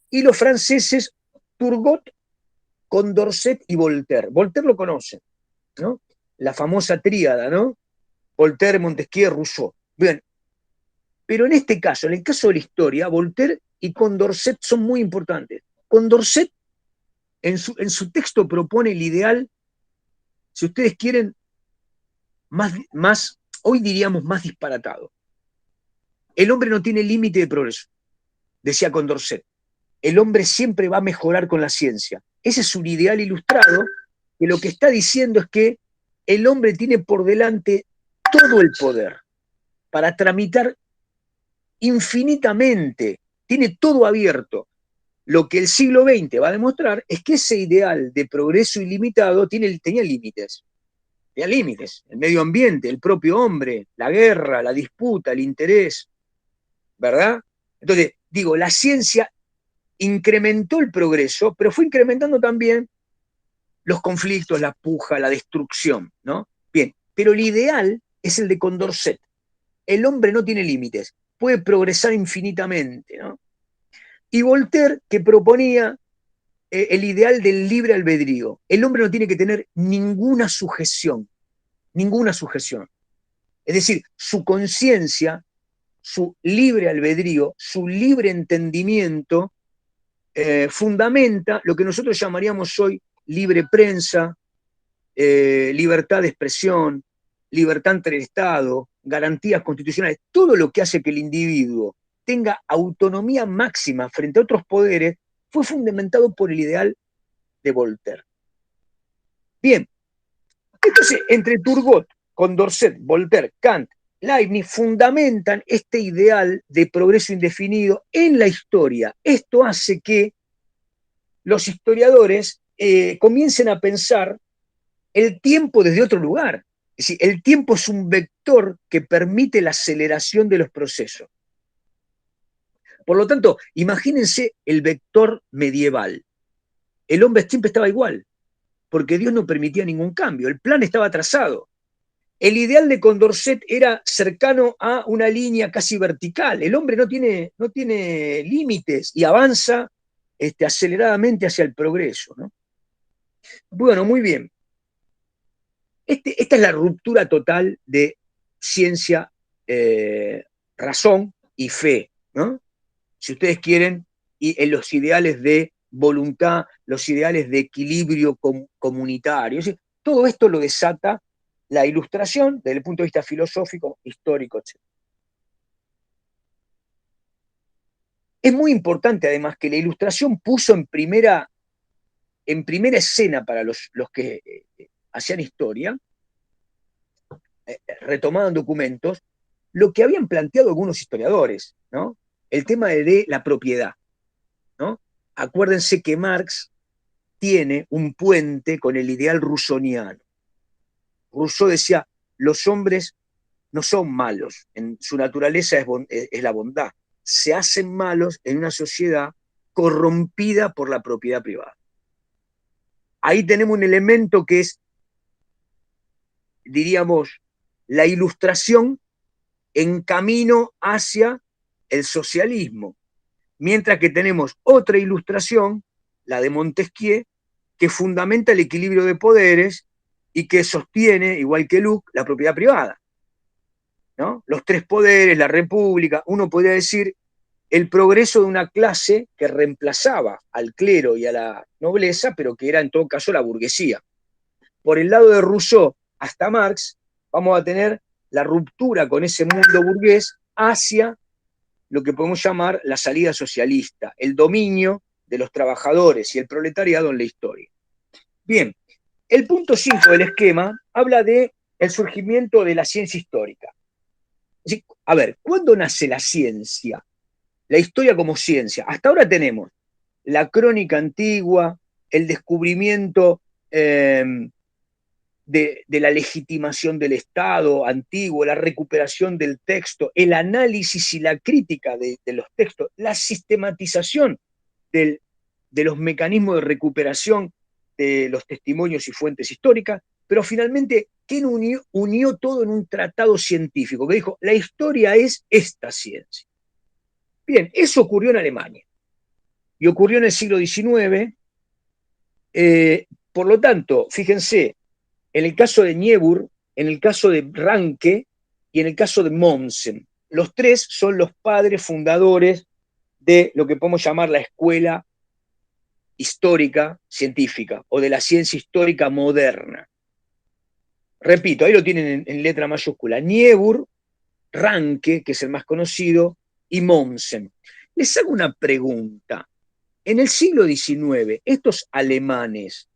y los franceses Turgot, Condorcet y Voltaire. Voltaire lo conocen, ¿no? La famosa tríada, ¿no? Voltaire, Montesquieu, Rousseau. Bien, pero en este caso, en el caso de la historia, Voltaire y Condorcet son muy importantes. Condorcet en su texto propone el ideal, si ustedes quieren, hoy diríamos más disparatado. El hombre no tiene límite de progreso, decía Condorcet. El hombre siempre va a mejorar con la ciencia. Ese es un ideal ilustrado que lo que está diciendo es que el hombre tiene por delante todo el poder para tramitar infinitamente, tiene todo abierto. Lo que el siglo XX va a demostrar es que ese ideal de progreso ilimitado tenía límites. Tenía límites. El medio ambiente, el propio hombre, la guerra, la disputa, el interés, ¿verdad? Entonces, digo, la ciencia incrementó el progreso, pero fue incrementando también los conflictos, la puja, la destrucción, ¿no? Bien, pero el ideal es el de Condorcet. El hombre no tiene límites, puede progresar infinitamente, ¿no? Y Voltaire, que proponía el ideal del libre albedrío. El hombre no tiene que tener ninguna sujeción, ninguna sujeción. Es decir, su conciencia, su libre albedrío, su libre entendimiento, fundamenta lo que nosotros llamaríamos hoy libre prensa, libertad de expresión, libertad ante el Estado, garantías constitucionales, todo lo que hace que el individuo tenga autonomía máxima frente a otros poderes, fue fundamentado por el ideal de Voltaire. Bien, entonces entre Turgot, Condorcet, Voltaire, Kant, Leibniz fundamentan este ideal de progreso indefinido en la historia. Esto hace que los historiadores comiencen a pensar el tiempo desde otro lugar. Es decir, el tiempo es un vector que permite la aceleración de los procesos. Por lo tanto, imagínense el vector medieval. El hombre siempre estaba igual, porque Dios no permitía ningún cambio. El plan estaba trazado. El ideal de Condorcet era cercano a una línea casi vertical. El hombre no tiene límites y avanza aceleradamente hacia el progreso, ¿no? Bueno, muy bien. Esta es la ruptura total de ciencia, razón y fe, ¿no? Si ustedes quieren, y en los ideales de voluntad, los ideales de equilibrio comunitario. Es decir, todo esto lo desata la Ilustración desde el punto de vista filosófico, histórico, etc. Es muy importante, además, que la Ilustración puso en primera escena para los que hacían historia, retomaban documentos, lo que habían planteado algunos historiadores, ¿no? El tema de la propiedad, ¿no? Acuérdense que Marx tiene un puente con el ideal rousseauiano. Rousseau decía, los hombres no son malos, en su naturaleza es la bondad. Se hacen malos en una sociedad corrompida por la propiedad privada. Ahí tenemos un elemento que es, diríamos, la Ilustración en camino hacia el socialismo, mientras que tenemos otra ilustración, la de Montesquieu, que fundamenta el equilibrio de poderes y que sostiene, igual que Locke, la propiedad privada, ¿no? Los tres poderes, la república, uno podría decir el progreso de una clase que reemplazaba al clero y a la nobleza, pero que era en todo caso la burguesía. Por el lado de Rousseau hasta Marx, vamos a tener la ruptura con ese mundo burgués hacia lo que podemos llamar la salida socialista, el dominio de los trabajadores y el proletariado en la historia. Bien, el punto 5 del esquema habla de el surgimiento de la ciencia histórica. A ver, ¿cuándo nace la ciencia? La historia como ciencia. Hasta ahora tenemos la crónica antigua, el descubrimiento de la legitimación del Estado antiguo, la recuperación del texto, el análisis y la crítica de los textos, la sistematización de los mecanismos de recuperación de los testimonios y fuentes históricas, pero finalmente, ¿quién unió todo en un tratado científico? Que dijo, la historia es esta ciencia. Bien, eso ocurrió en Alemania y ocurrió en el siglo XIX. Por lo tanto, fíjense, en el caso de Niebuhr, en el caso de Ranke y en el caso de Mommsen, los tres son los padres fundadores de lo que podemos llamar la escuela histórica científica o de la ciencia histórica moderna. Repito, ahí lo tienen en letra mayúscula. Niebuhr, Ranke, que es el más conocido, y Mommsen. Les hago una pregunta. En el siglo XIX, estos alemanes,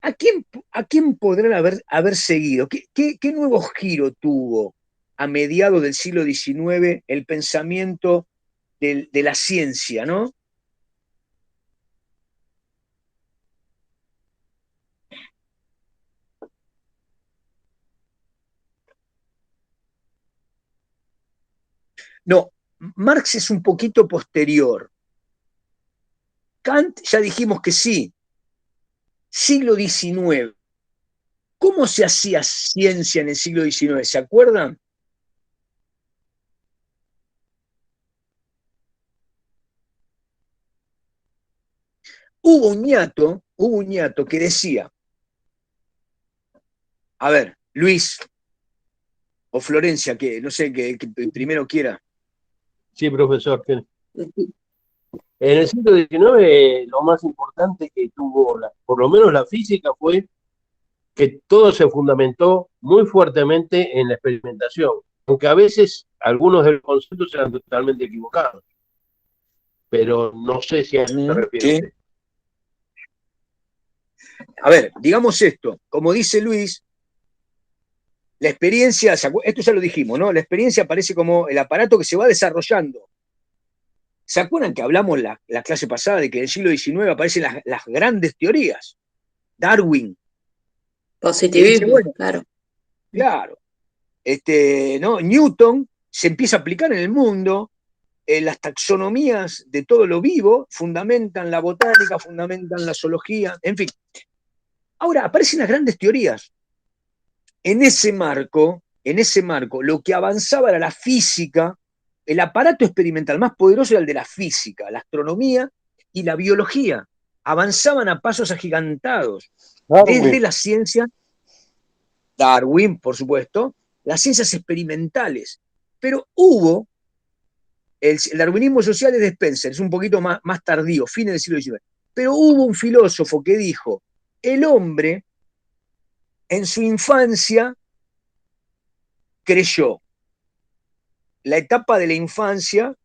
¿a quién podrán haber seguido? ¿Qué nuevo giro tuvo a mediados del siglo XIX el pensamiento de la ciencia, ¿no? No, Marx es un poquito posterior. Kant ya dijimos que sí. Siglo XIX. ¿Cómo se hacía ciencia en el siglo XIX? ¿Se acuerdan? Hubo un ñato que decía, a ver, Luis o Florencia, que no sé, que primero quiera. Sí, profesor. En el siglo XIX lo más importante que tuvo, por lo menos la física, fue que todo se fundamentó muy fuertemente en la experimentación, aunque a veces algunos de los conceptos eran totalmente equivocados. Pero no sé si a eso se refiere Sí. usted. A ver, digamos esto, como dice Luis, la experiencia, esto ya lo dijimos, ¿no? La experiencia aparece como el aparato que se va desarrollando. ¿Se acuerdan que hablamos la clase pasada de que en el siglo XIX aparecen las grandes teorías? Darwin. Positivismo, Bueno, claro. claro. ¿No? Newton se empieza a aplicar en el mundo, las taxonomías de todo lo vivo fundamentan la botánica, fundamentan la zoología, en fin. Ahora aparecen las grandes teorías. En ese marco, lo que avanzaba era la física, el aparato experimental más poderoso era el de la física, la astronomía y la biología. Avanzaban a pasos agigantados. Desde la ciencia, Darwin, por supuesto, las ciencias experimentales. Pero hubo, el darwinismo social es de Spencer, es un poquito más tardío, fines del siglo XIX. Pero hubo un filósofo que dijo, el hombre en su infancia creyó. La etapa de la infancia,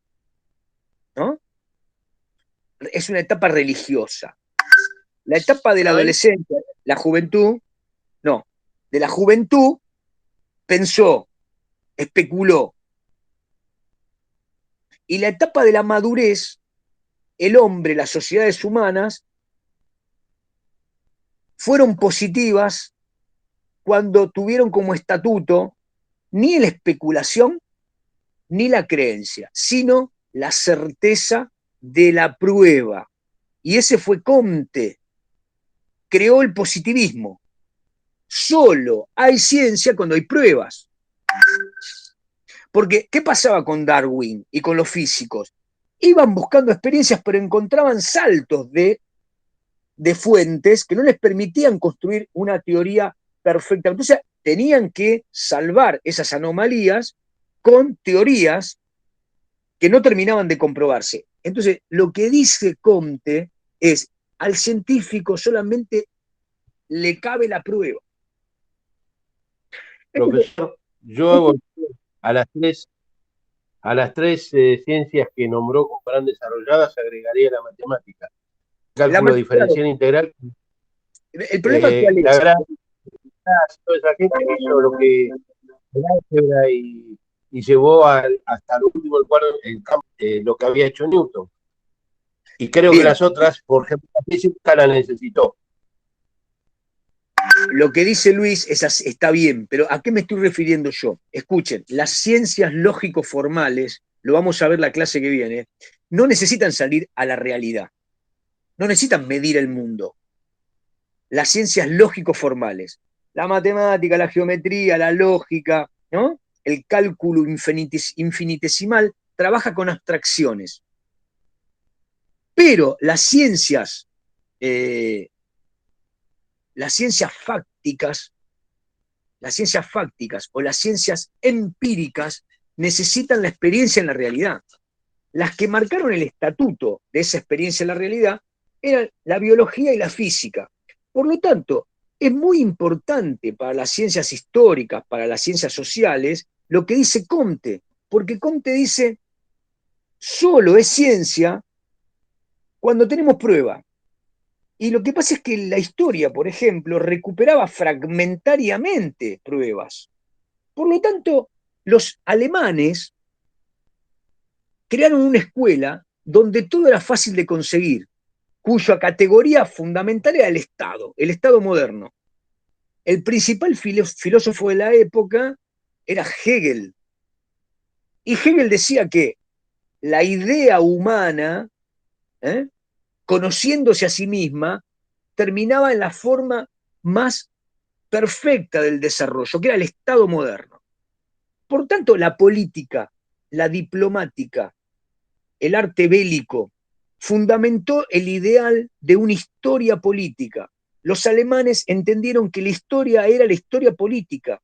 ¿no? Es una etapa religiosa. La etapa de la adolescencia, la juventud, no. De la juventud pensó, especuló. Y la etapa de la madurez, el hombre, las sociedades humanas, fueron positivas cuando tuvieron como estatuto ni la especulación ni la creencia, sino la certeza de la prueba. Y ese fue Comte, creó el positivismo. Solo hay ciencia cuando hay pruebas. Porque, ¿qué pasaba con Darwin y con los físicos? Iban buscando experiencias, pero encontraban saltos de fuentes que no les permitían construir una teoría perfecta. Entonces, tenían que salvar esas anomalías con teorías que no terminaban de comprobarse. Entonces, lo que dice Comte es, al científico solamente le cabe la prueba. Profesor, yo hago a las tres ciencias que nombró como eran desarrolladas, agregaría la matemática. Cálculo Claro, diferencial integral. el problema cuál La es, gran toda esa gente que hizo lo que el álgebra y llevó hasta lo último lo que había hecho Newton. Y creo que bien, las otras, por ejemplo, la física la necesitó. lo que dice Luis está bien, pero ¿a qué me estoy refiriendo yo? Escuchen, las ciencias lógico-formales, lo vamos a ver la clase que viene, no necesitan salir a la realidad, no necesitan medir el mundo. Las ciencias lógico-formales, la matemática, la geometría, la lógica, ¿no? El cálculo infinitesimal trabaja con abstracciones. Pero eh, las ciencias fácticas o las ciencias empíricas necesitan la experiencia en la realidad. Las que marcaron el estatuto de esa experiencia en la realidad eran la biología y la física. Por lo tanto, es muy importante para las ciencias históricas, para las ciencias sociales, lo que dice Comte, porque Comte dice, solo es ciencia cuando tenemos prueba. Y lo que pasa es que la historia, por ejemplo, recuperaba fragmentariamente pruebas. Por lo tanto, los alemanes crearon una escuela donde todo era fácil de conseguir, cuya categoría fundamental era el Estado moderno. El principal filósofo de la época era Hegel. Y Hegel decía que la idea humana, conociéndose a sí misma, terminaba en la forma más perfecta del desarrollo, que era el Estado moderno. Por tanto, la política, la diplomática, el arte bélico, fundamentó el ideal de una historia política. Los alemanes entendieron que la historia era la historia política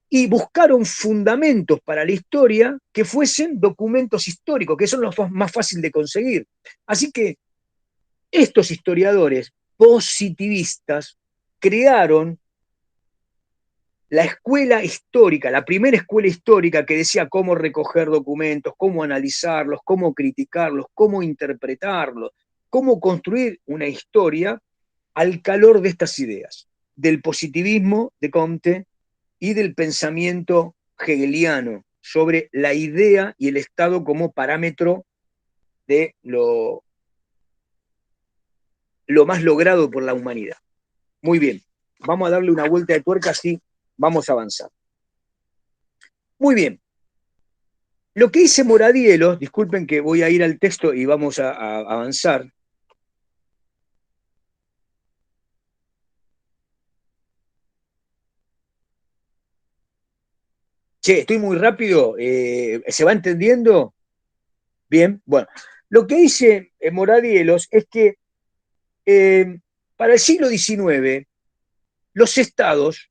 y buscaron fundamentos para la historia que fuesen documentos históricos, que son los más fáciles de conseguir. Así que estos historiadores positivistas crearon la escuela histórica, la primera escuela histórica que decía cómo recoger documentos, cómo analizarlos, cómo criticarlos, cómo interpretarlos, cómo construir una historia al calor de estas ideas, del positivismo de Comte y del pensamiento hegeliano sobre la idea y el Estado como parámetro de lo más logrado por la humanidad. Muy bien, vamos a darle una vuelta de tuerca, así vamos a avanzar. Muy bien. Lo que dice Moradiello, disculpen que voy a ir al texto y vamos a avanzar. Che, estoy muy rápido, ¿se va entendiendo? Bien, bueno. Lo que dice Moradiello es que para el siglo XIX, los estados,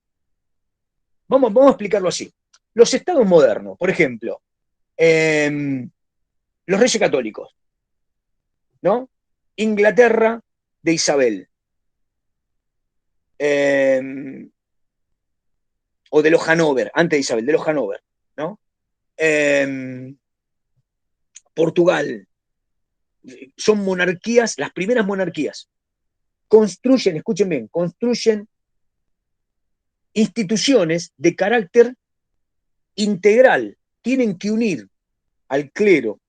vamos a explicarlo así, los estados modernos, por ejemplo, los reyes católicos, ¿no? Inglaterra de Isabel, o de los Hanover, antes de Isabel, de los Hanover, ¿no? Portugal, son monarquías, las primeras monarquías, construyen, escuchen bien, construyen instituciones de carácter integral, tienen que unir al clero,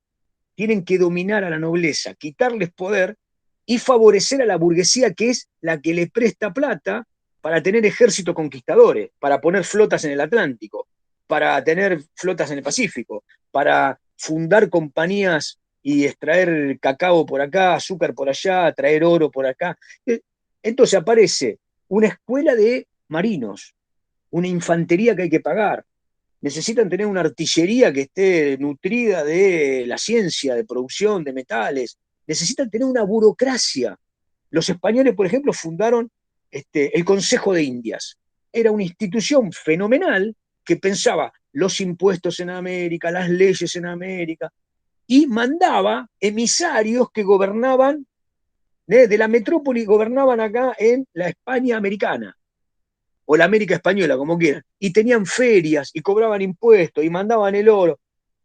tienen que dominar a la nobleza, quitarles poder y favorecer a la burguesía, que es la que le presta plata para tener ejércitos conquistadores, para poner flotas en el Atlántico, para tener flotas en el Pacífico, para fundar compañías y extraer cacao por acá, azúcar por allá, traer oro por acá. Entonces aparece una escuela de marinos, una infantería que hay que pagar, necesitan tener una artillería que esté nutrida de la ciencia, de producción, de metales, necesitan tener una burocracia. Los españoles, por ejemplo, fundaron el Consejo de Indias. Era una institución fenomenal que pensaba los impuestos en América, las leyes en América, y mandaba emisarios que gobernaban, de la metrópoli, gobernaban acá en la España americana, o la América española, como quieran, y tenían ferias, y cobraban impuestos, y mandaban el oro.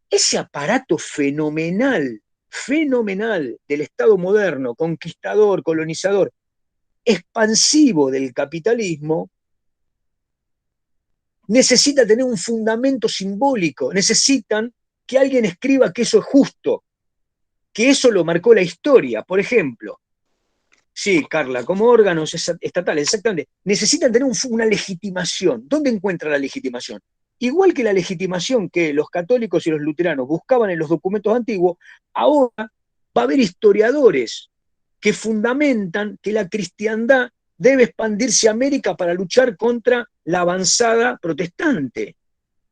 Ese aparato fenomenal, fenomenal del Estado moderno, conquistador, colonizador, expansivo del capitalismo, necesita tener un fundamento simbólico, necesitan que alguien escriba que eso es justo, que eso lo marcó la historia. Por ejemplo, sí, Carla, como órganos estatales, exactamente, necesitan tener una legitimación. ¿Dónde encuentra la legitimación? Igual que la legitimación que los católicos y los luteranos buscaban en los documentos antiguos, ahora va a haber historiadores que fundamentan que la cristiandad debe expandirse a América para luchar contra la avanzada protestante.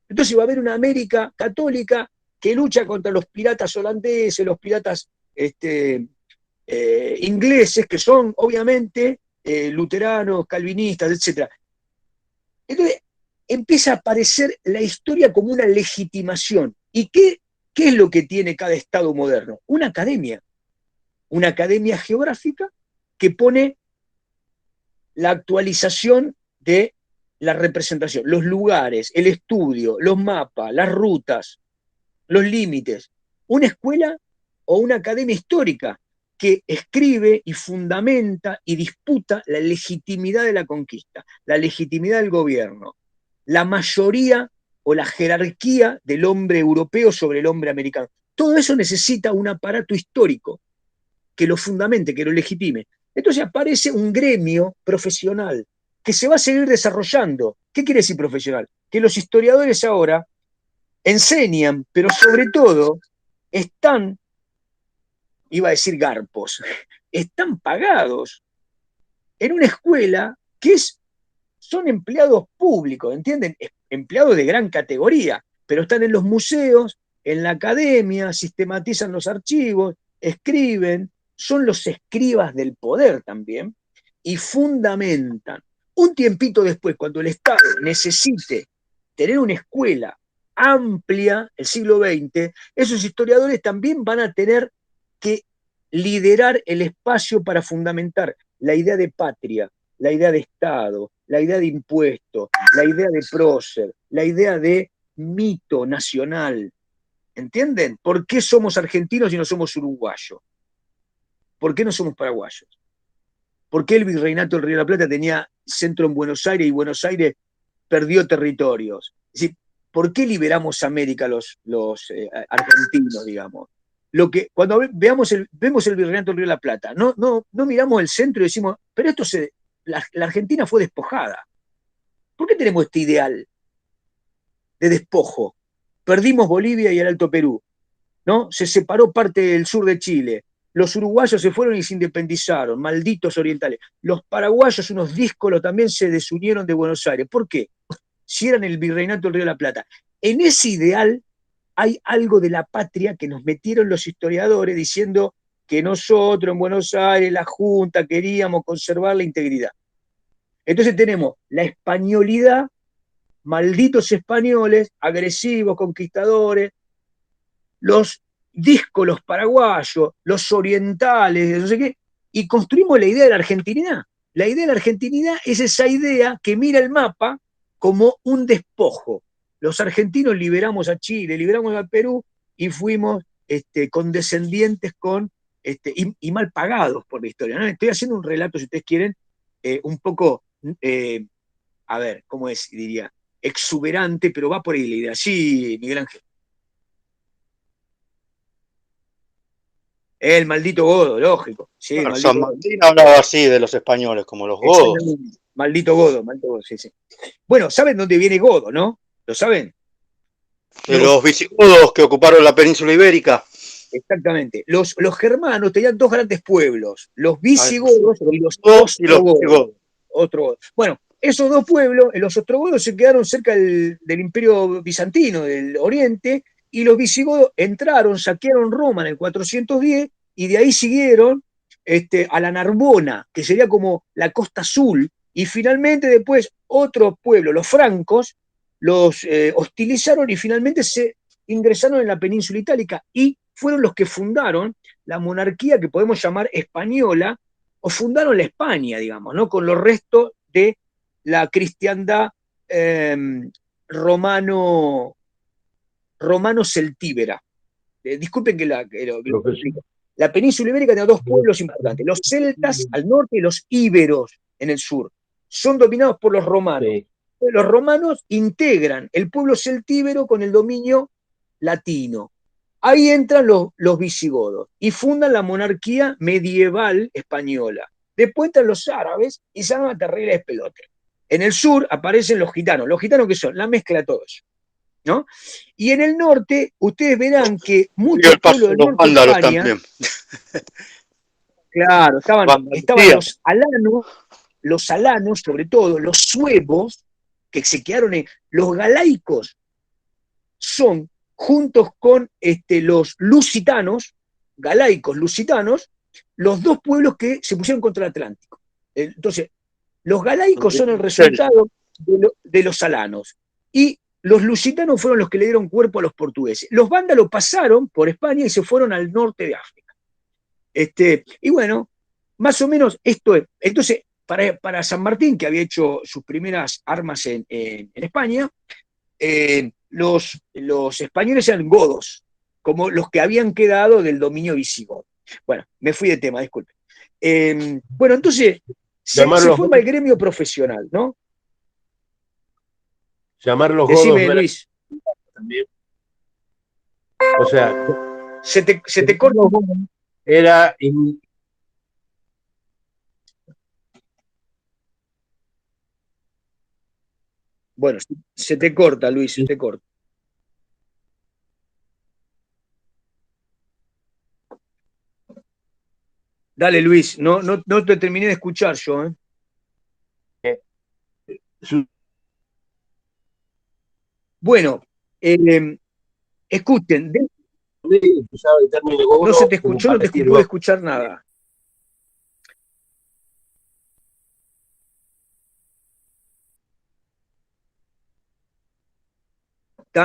Entonces va a haber una América católica que lucha contra los piratas holandeses, los piratas ingleses, que son obviamente luteranos, calvinistas, etc. Entonces empieza a aparecer la historia como una legitimación. ¿Y qué es lo que tiene cada Estado moderno? Una academia geográfica que pone la actualización de la representación, los lugares, el estudio, los mapas, las rutas, los límites. Una escuela o una academia histórica que escribe y fundamenta y disputa la legitimidad de la conquista, la legitimidad del gobierno, la mayoría o la jerarquía del hombre europeo sobre el hombre americano. Todo eso necesita un aparato histórico que lo fundamente, que lo legitime. Entonces aparece un gremio profesional que se va a seguir desarrollando. ¿Qué quiere decir profesional? Que los historiadores ahora enseñan, pero sobre todo están, iba a decir garpos, están pagados en una escuela que son empleados públicos, ¿entienden? Empleados de gran categoría, pero están en los museos, en la academia, sistematizan los archivos, escriben, son los escribas del poder también, y fundamentan. Un tiempito después, cuando el Estado necesite tener una escuela amplia, el siglo XX, esos historiadores también van a tener que liderar el espacio para fundamentar la idea de patria, la idea de Estado, la idea de impuesto, la idea de prócer, la idea de mito nacional. ¿Entienden? ¿Por qué somos argentinos y no somos uruguayos? ¿Por qué no somos paraguayos? ¿Por qué el virreinato del Río de la Plata tenía centro en Buenos Aires y Buenos Aires perdió territorios? Es decir, ¿por qué liberamos América los argentinos, digamos? Cuando vemos el virreinato del Río de la Plata, no miramos el centro y decimos, pero la Argentina fue despojada. ¿Por qué tenemos este ideal de despojo? Perdimos Bolivia y el Alto Perú, ¿no? Se separó parte del sur de Chile. Los uruguayos se fueron y se independizaron, malditos orientales. Los paraguayos, unos díscolos, también se desunieron de Buenos Aires. ¿Por qué? Si eran el virreinato del Río de la Plata. En ese ideal hay algo de la patria que nos metieron los historiadores diciendo que nosotros en Buenos Aires, la Junta, queríamos conservar la integridad. Entonces tenemos la españolidad, malditos españoles, agresivos, conquistadores, los díscolos paraguayos, los orientales, no sé qué, y construimos la idea de la argentinidad. La idea de la argentinidad es esa idea que mira el mapa como un despojo. Los argentinos liberamos a Chile, liberamos al Perú y fuimos condescendientes y mal pagados por la historia, ¿no? Estoy haciendo un relato, si ustedes quieren, un poco, a ver, ¿cómo diría? Exuberante, pero va por ahí la idea. Sí, Miguel Ángel. El maldito godo, lógico. Sí, bueno, San Martín hablaba así de los españoles, como los godos. Maldito godo, sí, sí. Bueno, ¿saben dónde viene Godo, no? ¿Lo saben? De los visigodos que ocuparon la península ibérica. Exactamente. Los germanos tenían dos grandes pueblos, los visigodos y los ostrogodos. Bueno, esos dos pueblos, los ostrogodos se quedaron cerca del imperio bizantino, del oriente, y los visigodos entraron, saquearon Roma en el 410, y de ahí siguieron a la Narbona, que sería como la costa azul, y finalmente después otro pueblo, los francos, los hostilizaron y finalmente se ingresaron en la península itálica y fueron los que fundaron la monarquía que podemos llamar española, o fundaron la España, digamos, ¿no? Con los restos de la cristiandad romano-celtíbera. Disculpen que la península ibérica tiene dos pueblos importantes, los celtas al norte y los íberos en el sur. Son dominados por los romanos. Sí. Los romanos integran el pueblo celtíbero con el dominio latino. Ahí entran los visigodos y fundan la monarquía medieval española. Después entran los árabes y se arman terribles pelotes. En el sur aparecen los gitanos. ¿Los gitanos qué son? La mezcla de todo eso, ¿no? Y en el norte, ustedes verán que muchos pueblos del norte de España, claro, estaban los alanos, sobre todo, los suevos, que se quedaron los galaicos, son, juntos con los lusitanos, galaicos lusitanos, los dos pueblos que se pusieron contra el Atlántico. Entonces, los galaicos son el resultado de los alanos, y los lusitanos fueron los que le dieron cuerpo a los portugueses. Los vándalos pasaron por España y se fueron al norte de África. Y bueno, más o menos esto es. Entonces, para San Martín, que había hecho sus primeras armas en España, los españoles eran godos, como los que habían quedado del dominio visigodo. Bueno, me fui de tema, disculpe. Bueno, entonces se forma el gremio profesional, ¿no? Llamarlos Decime, godos. Luis. También. O sea, se te corta. Era Bueno, se te corta, Luis, se te corta. Dale, Luis, no te terminé de escuchar yo, ¿eh? Bueno, escuchen. No se te escuchó, no te pude escuchar nada.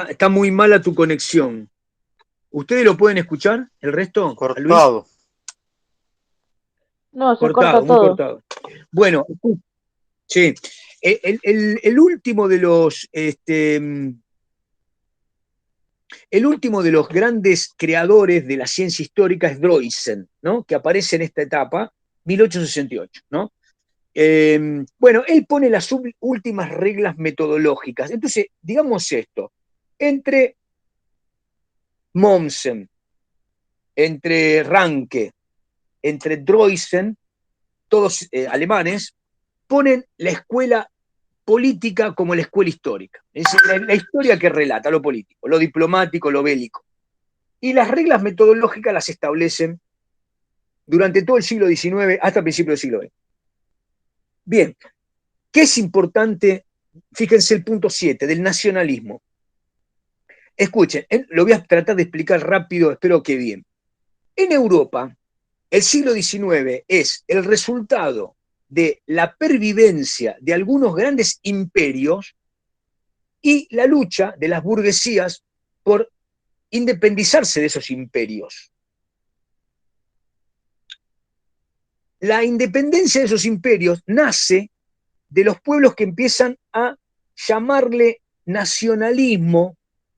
Está muy mala tu conexión. ¿Ustedes lo pueden escuchar? ¿El resto? Cortado. No, se corta todo. Muy cortado. Bueno, sí. El último de los grandes creadores de la ciencia histórica es Droysen, ¿no? Que aparece en esta etapa, 1868, ¿no? Bueno, él pone las últimas reglas metodológicas. Entonces, digamos esto, entre Mommsen, entre Ranke, entre Droysen, todos alemanes, ponen la escuela política como la escuela histórica. Es la historia que relata lo político, lo diplomático, lo bélico. Y las reglas metodológicas las establecen durante todo el siglo XIX hasta el principio del siglo XX. Bien, ¿qué es importante? Fíjense el punto 7 del nacionalismo. Escuchen, lo voy a tratar de explicar rápido, espero que bien. En Europa, el siglo XIX es el resultado de la pervivencia de algunos grandes imperios y la lucha de las burguesías por independizarse de esos imperios. La independencia de esos imperios nace de los pueblos que empiezan a llamarle nacionalismo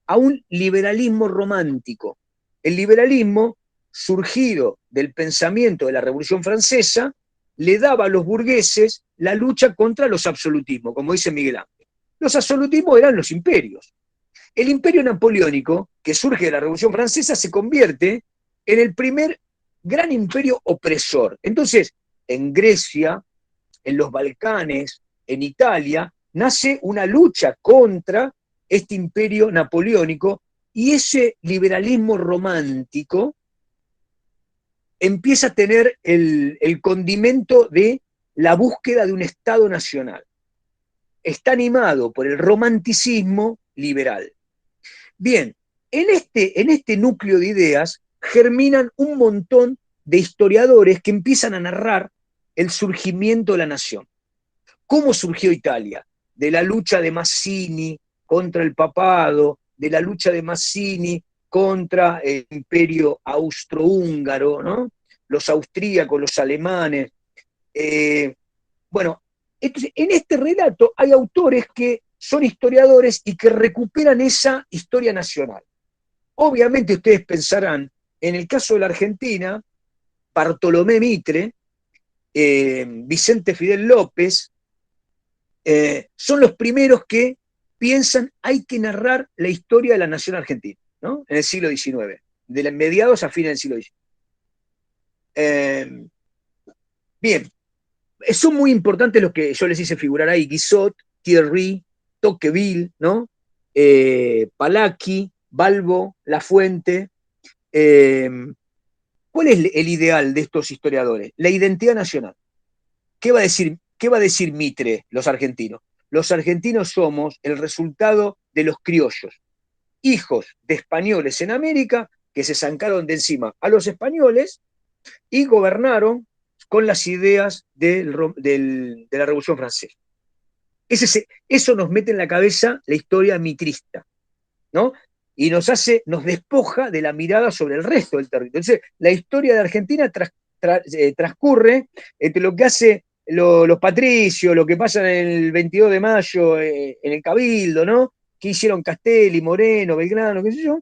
a un liberalismo romántico. El liberalismo, surgido del pensamiento de la Revolución Francesa, le daba a los burgueses la lucha contra los absolutismos, como dice Miguel Ángel. Los absolutismos eran los imperios. El imperio napoleónico, que surge de la Revolución Francesa, se convierte en el primer gran imperio opresor. Entonces, en Grecia, en los Balcanes, en Italia, nace una lucha contra este imperio napoleónico, y ese liberalismo romántico empieza a tener el condimento de la búsqueda de un Estado nacional. Está animado por el romanticismo liberal. Bien, en este núcleo de ideas germinan un montón de historiadores que empiezan a narrar el surgimiento de la nación. ¿Cómo surgió Italia? De la lucha de Mazzini, contra el papado, de la lucha de Mazzini contra el imperio austrohúngaro, ¿no? Los austríacos, los alemanes. Bueno, entonces, en este relato hay autores que son historiadores y que recuperan esa historia nacional. Obviamente ustedes pensarán, en el caso de la Argentina, Bartolomé Mitre, Vicente Fidel López, son los primeros que piensan hay que narrar la historia de la nación argentina, ¿no? En el siglo XIX, de mediados a fines del siglo XIX. Bien, son muy importantes los que yo les hice figurar ahí, Guizot, Thierry, Tocqueville, ¿no? Palaki, Balbo, Lafuente. ¿Cuál es el ideal de estos historiadores? La identidad nacional. ¿Qué va a decir Mitre, los argentinos? Los argentinos somos el resultado de los criollos, hijos de españoles en América que se sacaron de encima a los españoles y gobernaron con las ideas de la Revolución Francesa. Eso nos mete en la cabeza la historia mitrista, ¿no? Y nos despoja de la mirada sobre el resto del territorio. Entonces, la historia de Argentina transcurre entre lo que hace los patricios, lo que pasa en el 22 de mayo en el Cabildo, ¿no? ¿Qué hicieron Castelli, Moreno, Belgrano, qué sé yo?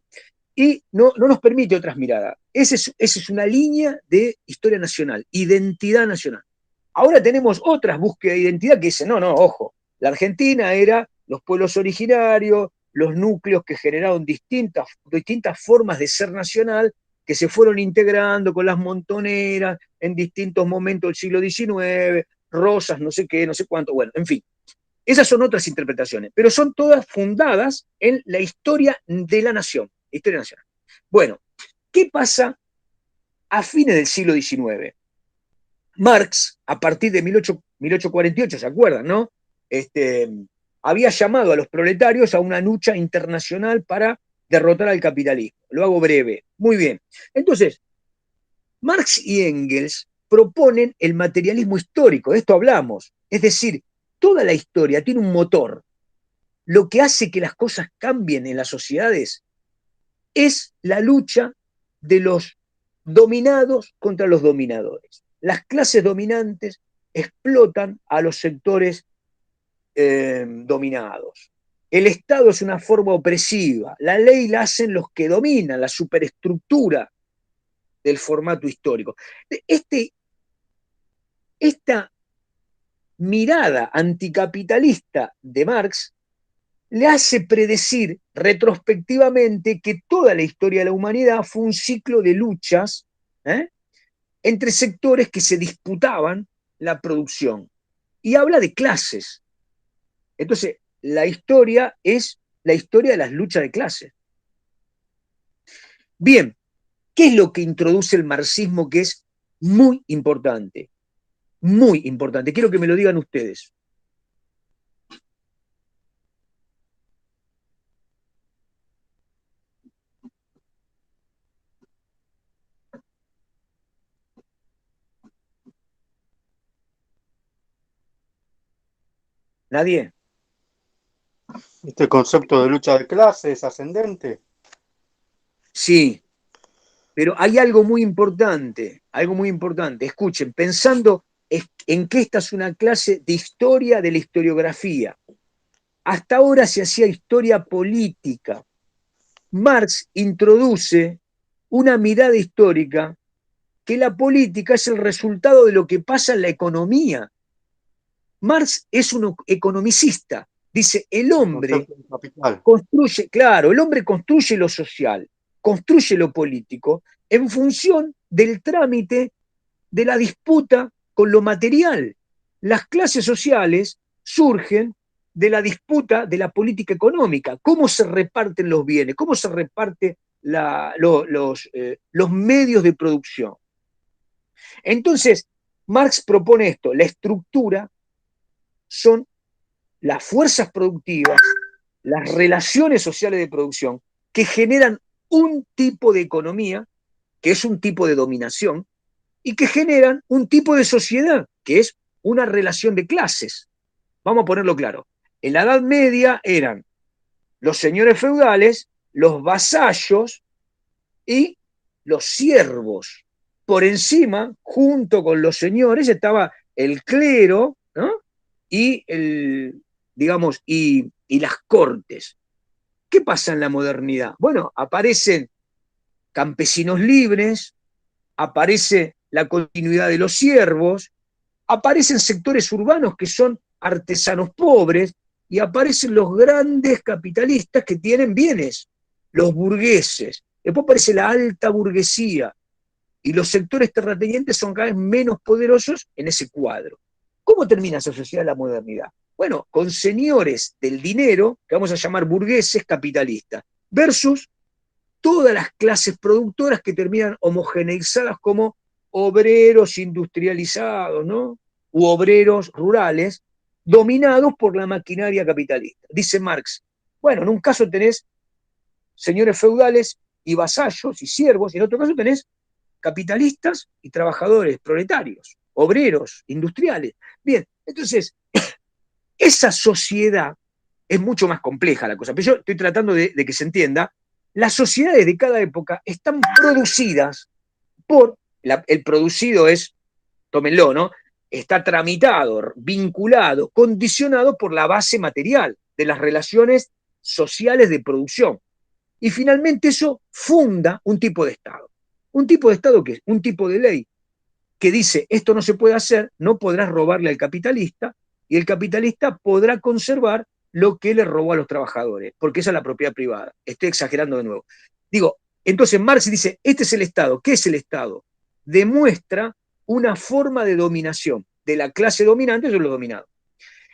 Y no nos permite otras miradas. Esa es una línea de historia nacional, identidad nacional. Ahora tenemos otras búsquedas de identidad que dicen, no, ojo, la Argentina era los pueblos originarios, los núcleos que generaron distintas formas de ser nacional que se fueron integrando con las montoneras en distintos momentos del siglo XIX, Rosas, no sé qué, no sé cuánto, bueno, en fin. Esas son otras interpretaciones, pero son todas fundadas en la historia de la nación, historia nacional. Bueno, ¿qué pasa a fines del siglo XIX? Marx, a partir de 1848, ¿se acuerdan, no? Había llamado a los proletarios a una lucha internacional para derrotar al capitalismo. Lo hago breve. Muy bien. Entonces, Marx y Engels proponen el materialismo histórico, de esto hablamos. Es decir, toda la historia tiene un motor. Lo que hace que las cosas cambien en las sociedades es la lucha de los dominados contra los dominadores. Las clases dominantes explotan a los sectores dominados. El Estado es una forma opresiva. La ley la hacen los que dominan, la superestructura del formato histórico. Esta mirada anticapitalista de Marx le hace predecir retrospectivamente que toda la historia de la humanidad fue un ciclo de luchas entre sectores que se disputaban la producción. Y habla de clases. Entonces, la historia es la historia de las luchas de clases. Bien, ¿qué es lo que introduce el marxismo que es muy importante? Muy importante. Quiero que me lo digan ustedes. ¿Nadie? Este concepto de lucha de clases ascendente. Sí, pero hay algo muy importante, algo muy importante. Escuchen, pensando en que esta es una clase de historia de la historiografía. Hasta ahora se hacía historia política. Marx introduce una mirada histórica que la política es el resultado de lo que pasa en la economía. Marx es un economicista. Dice, el hombre construye, claro, el hombre construye lo social, construye lo político en función del trámite de la disputa con lo material. Las clases sociales surgen de la disputa de la política económica, cómo se reparten los bienes, cómo se reparten los medios de producción. Entonces, Marx propone esto, la estructura son las fuerzas productivas, las relaciones sociales de producción que generan un tipo de economía, que es un tipo de dominación, y que generan un tipo de sociedad, que es una relación de clases. Vamos a ponerlo claro. En la Edad Media eran los señores feudales, los vasallos y los siervos. Por encima, junto con los señores, estaba el clero, ¿no? Y digamos, y las cortes. ¿Qué pasa en la modernidad? Bueno, aparecen campesinos libres, aparece la continuidad de los siervos, aparecen sectores urbanos que son artesanos pobres y aparecen los grandes capitalistas que tienen bienes, los burgueses. Después aparece la alta burguesía y los sectores terratenientes son cada vez menos poderosos en ese cuadro. ¿Cómo termina esa sociedad de la modernidad? Bueno, con señores del dinero, que vamos a llamar burgueses capitalistas, versus todas las clases productoras que terminan homogeneizadas como obreros industrializados, ¿no? U obreros rurales, dominados por la maquinaria capitalista. Dice Marx, bueno, en un caso tenés señores feudales y vasallos y siervos, y en otro caso tenés capitalistas y trabajadores proletarios, obreros, industriales. Bien, entonces, esa sociedad es mucho más compleja la cosa, pero yo estoy tratando de que se entienda. Las sociedades de cada época están producidas por, el producido es, tómenlo, ¿no? Está tramitado, vinculado, condicionado por la base material de las relaciones sociales de producción. Y finalmente eso funda un tipo de Estado. ¿Un tipo de Estado qué es? Un tipo de ley que dice, esto no se puede hacer, no podrás robarle al capitalista, y el capitalista podrá conservar lo que le robó a los trabajadores, porque esa es la propiedad privada. Estoy exagerando de nuevo. Digo, entonces Marx dice, este es el Estado. ¿Qué es el Estado? Demuestra una forma de dominación de la clase dominante sobre los dominados.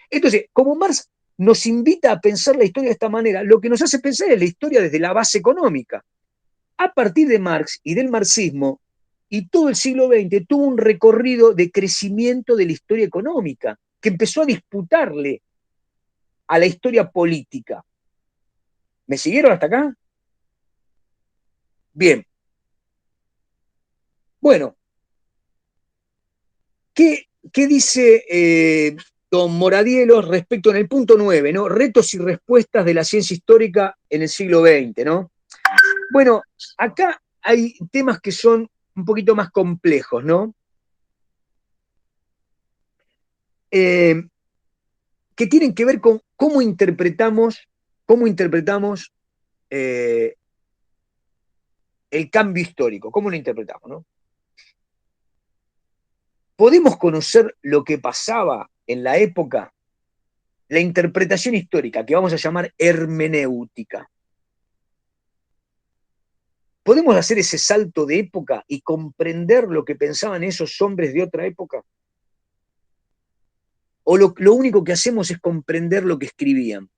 Entonces, como Marx nos invita a pensar la historia de esta manera, lo que nos hace pensar es la historia desde la base económica. A partir de Marx y del marxismo, y todo el siglo XX tuvo un recorrido de crecimiento de la historia económica, que empezó a disputarle a la historia política. ¿Me siguieron hasta acá? Bien. Bueno, ¿qué dice don Moradiellos respecto en el punto 9, ¿no? Retos y respuestas de la ciencia histórica en el siglo XX, ¿no? Bueno, acá hay temas que son un poquito más complejos, ¿no? Que tienen que ver con cómo interpretamos el cambio histórico, cómo lo interpretamos, ¿no? ¿Podemos conocer lo que pasaba en la época? La interpretación histórica, que vamos a llamar hermenéutica. ¿Podemos hacer ese salto de época y comprender lo que pensaban esos hombres de otra época? ¿O lo único que hacemos es comprender lo que escribían?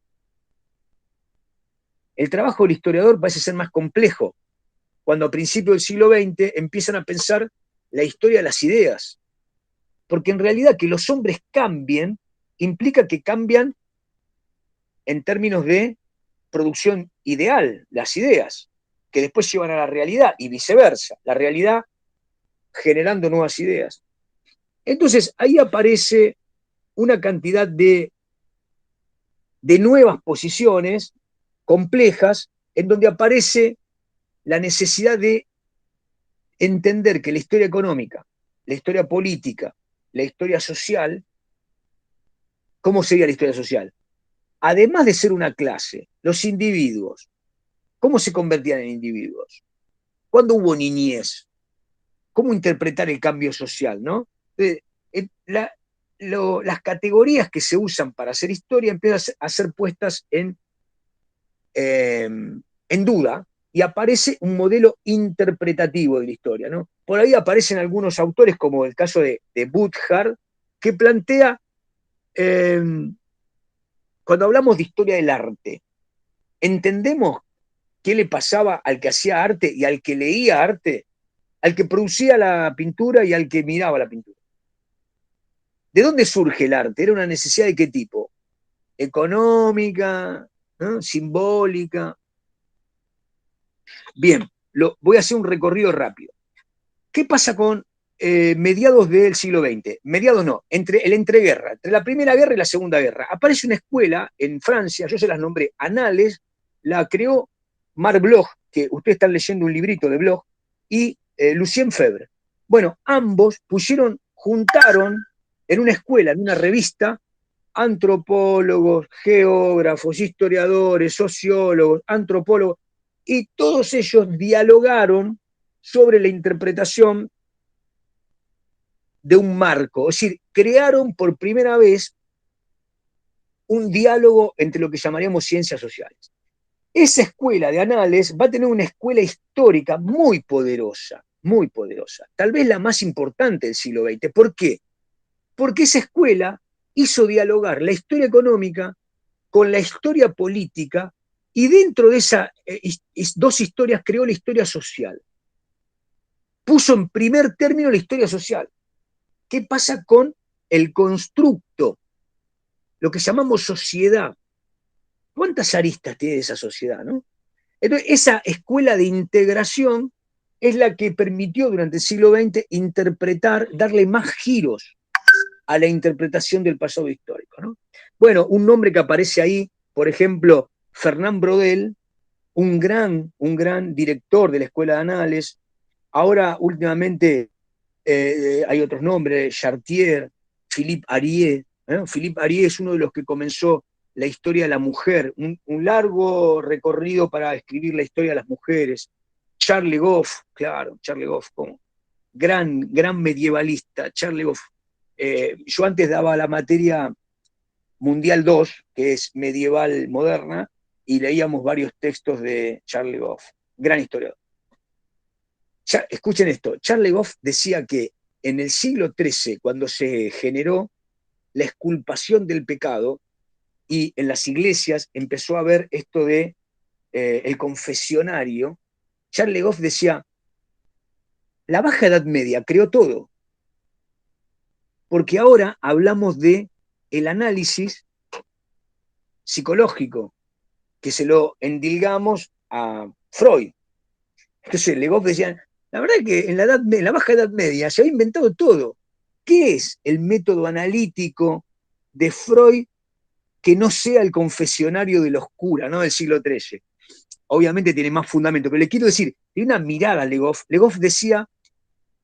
El trabajo del historiador parece ser más complejo, cuando a principios del siglo XX empiezan a pensar la historia de las ideas. Porque en realidad que los hombres cambien implica que cambian en términos de producción ideal, las ideas, que después llevan a la realidad y viceversa, la realidad generando nuevas ideas. Entonces ahí aparece una cantidad de nuevas posiciones complejas en donde aparece la necesidad de entender que la historia económica, la historia política, la historia social, ¿cómo sería la historia social? Además de ser una clase, los individuos, ¿cómo se convertían en individuos? ¿Cuándo hubo niñez? ¿Cómo interpretar el cambio social, no? Las categorías que se usan para hacer historia empiezan a ser puestas en duda, y aparece un modelo interpretativo de la historia, ¿no? Por ahí aparecen algunos autores, como el caso de Butthard, que plantea, cuando hablamos de historia del arte, ¿entendemos qué le pasaba al que hacía arte y al que leía arte, al que producía la pintura y al que miraba la pintura? ¿De dónde surge el arte? ¿Era una necesidad de qué tipo? ¿Económica? ¿No? ¿Simbólica? Bien, voy a hacer un recorrido rápido. ¿Qué pasa con mediados del siglo XX? Mediados no, entre la Primera Guerra y la Segunda Guerra. Aparece una escuela en Francia, yo se las nombré Anales la creó Marc Bloch, que ustedes están leyendo un librito de Bloch, y Lucien Febvre. Bueno, ambos juntaron en una escuela, en una revista, antropólogos, geógrafos, historiadores, sociólogos, antropólogos, y todos ellos dialogaron sobre la interpretación de un marco, es decir, crearon por primera vez un diálogo entre lo que llamaríamos ciencias sociales. Esa escuela de Annales va a tener una escuela histórica muy poderosa, tal vez la más importante del siglo XX. ¿Por qué? Porque esa escuela hizo dialogar la historia económica con la historia política, y dentro de esas dos historias creó la historia social. Puso en primer término la historia social. ¿Qué pasa con el constructo? Lo que llamamos sociedad. ¿Cuántas aristas tiene esa sociedad, no? Entonces, esa escuela de integración es la que permitió durante el siglo XX interpretar, darle más giros a la interpretación del pasado histórico, ¿no? Bueno, un nombre que aparece ahí, por ejemplo, Fernand Braudel, un gran director de la Escuela de Annales. Ahora, últimamente, hay otros nombres, Chartier, Philippe Arié. Philippe Arié es uno de los que comenzó la historia de la mujer, un largo recorrido para escribir la historia de las mujeres. Charles Goff, claro, Charles Goff, como gran medievalista. Charles Goff. Yo antes daba la materia Mundial 2, que es medieval moderna, y leíamos varios textos de Charles Goff, gran historiador. Escuchen esto, Charles Goff decía que en el siglo XIII, cuando se generó la exculpación del pecado, y en las iglesias empezó a haber esto de el confesionario, Charles Goff decía, la Baja Edad Media creó todo, porque ahora hablamos de el análisis psicológico, que se lo endilgamos a Freud. Entonces Legoff decía, la verdad es que en la Baja Edad Media se había inventado todo. ¿Qué es el método analítico de Freud que no sea el confesionario de los curas, ¿no?, del siglo XIII? Obviamente tiene más fundamento, pero le quiero decir, tiene una mirada a Legoff. Legoff decía,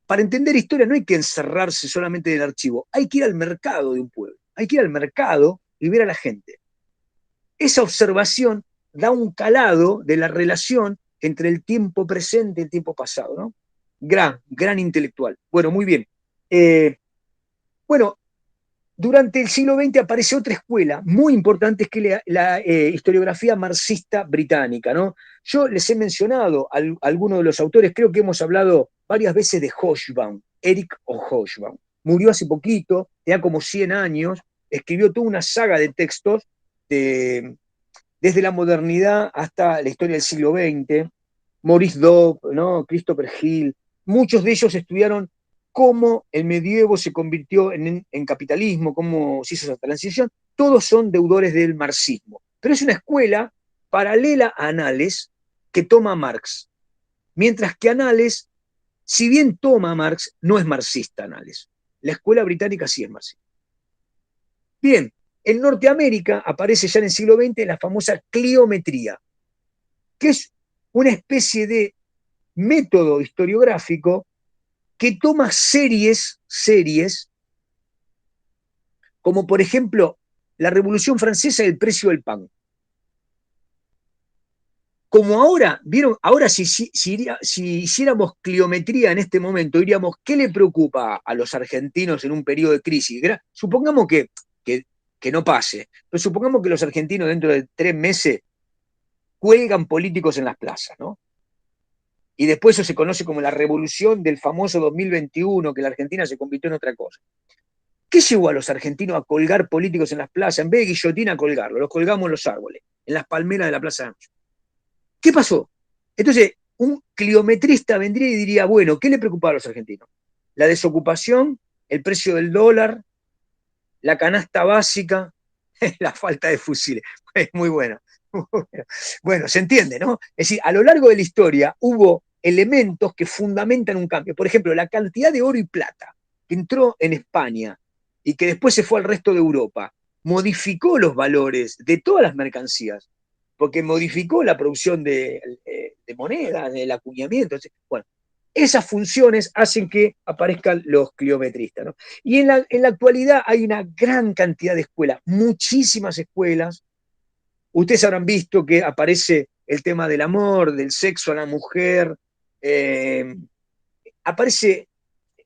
para entender historia no hay que encerrarse solamente en el archivo, hay que ir al mercado de un pueblo, hay que ir al mercado y ver a la gente. Esa observación da un calado de la relación entre el tiempo presente y el tiempo pasado, ¿no? Gran intelectual. Bueno, muy bien. Bueno, durante el siglo XX aparece otra escuela muy importante, que es la historiografía marxista británica, ¿no? Yo les he mencionado a algunos de los autores, creo que hemos hablado varias veces de Hobsbawm, Eric Hobsbawm. Murió hace poquito, tenía como 100 años, escribió toda una saga de textos desde la modernidad hasta la historia del siglo XX. Maurice Dobb, ¿no?, Christopher Hill, muchos de ellos estudiaron cómo el medievo se convirtió en capitalismo, cómo se hizo esa transición. Todos son deudores del marxismo. Pero es una escuela paralela a Annales que toma Marx. Mientras que Annales, si bien toma Marx, no es marxista Annales. La escuela británica sí es marxista. Bien, en Norteamérica aparece ya en el siglo XX la famosa cliometría, que es una especie de método historiográfico que toma series, como por ejemplo la Revolución Francesa y el precio del pan. Como ahora, ¿vieron? Ahora si hiciéramos cliometría en este momento, diríamos, ¿qué le preocupa a los argentinos en un periodo de crisis? Supongamos que no pase, pero supongamos que los argentinos dentro de 3 meses cuelgan políticos en las plazas, ¿no? Y después eso se conoce como la revolución del famoso 2021, que la Argentina se convirtió en otra cosa. ¿Qué llevó a los argentinos a colgar políticos en las plazas? En vez de guillotina, a colgarlos. Los colgamos en los árboles, en las palmeras de la Plaza de Mayo. ¿Qué pasó? Entonces, un cliometrista vendría y diría, bueno, ¿qué le preocupaba a los argentinos? La desocupación, el precio del dólar, la canasta básica, la falta de fusiles. Es muy bueno. Bueno, se entiende, ¿no? Es decir, a lo largo de la historia hubo elementos que fundamentan un cambio. Por ejemplo, la cantidad de oro y plata que entró en España y que después se fue al resto de Europa, modificó los valores de todas las mercancías. porque modificó la producción de monedas, del acuñamiento. Bueno, esas funciones hacen que aparezcan los cliometristas, ¿no? Y en la actualidad hay una gran cantidad de escuelas, muchísimas escuelas. Ustedes habrán visto que aparece el tema del amor, del sexo a la mujer, aparece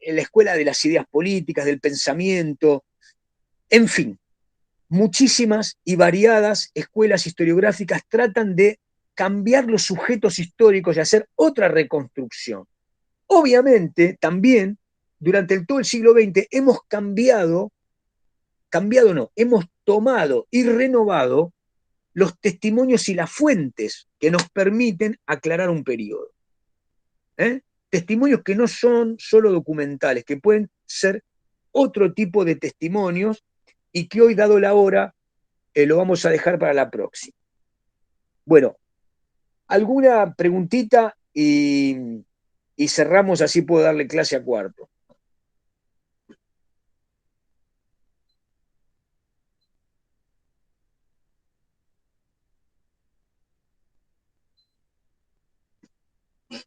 en la escuela de las ideas políticas, del pensamiento, en fin, muchísimas y variadas escuelas historiográficas tratan de cambiar los sujetos históricos y hacer otra reconstrucción. Obviamente, también, durante todo el siglo XX hemos hemos tomado y renovado los testimonios y las fuentes que nos permiten aclarar un periodo. Testimonios que no son solo documentales, que pueden ser otro tipo de testimonios y que hoy, dado la hora, lo vamos a dejar para la próxima. Bueno, ¿alguna preguntita? Y cerramos, así puedo darle clase a cuarto.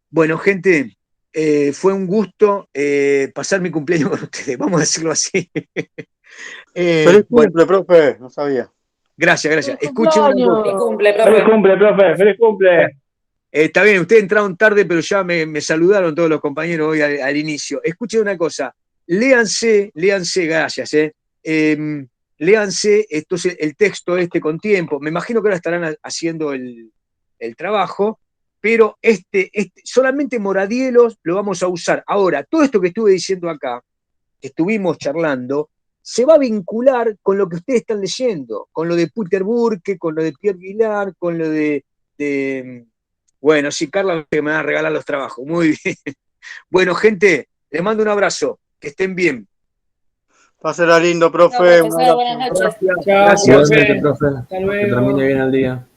Bueno, gente, fue un gusto pasar mi cumpleaños con ustedes, vamos a decirlo así. Feliz cumple, profe, no sabía. Gracias. Escuchen una cosa. Feliz cumple, profe. Feliz cumple, profe, feliz cumple. Está bien, ustedes entraron tarde, pero ya me saludaron todos los compañeros hoy al inicio. Escuchen una cosa, léanse, gracias, léanse entonces el texto con tiempo. Me imagino que ahora estarán haciendo el trabajo, pero solamente Moradielos lo vamos a usar. Ahora, todo esto que estuve diciendo acá, que estuvimos charlando, se va a vincular con lo que ustedes están leyendo, con lo de Peter Burke, con lo de Pierre Vilar, con lo de bueno, sí, Carla me va a regalar los trabajos. Muy bien. Bueno, gente, les mando un abrazo. Que estén bien. Pásela lindo, profe. Profesor, buenas noches. Gracias. Igualmente, profe. Hasta luego. Que termine bien el día.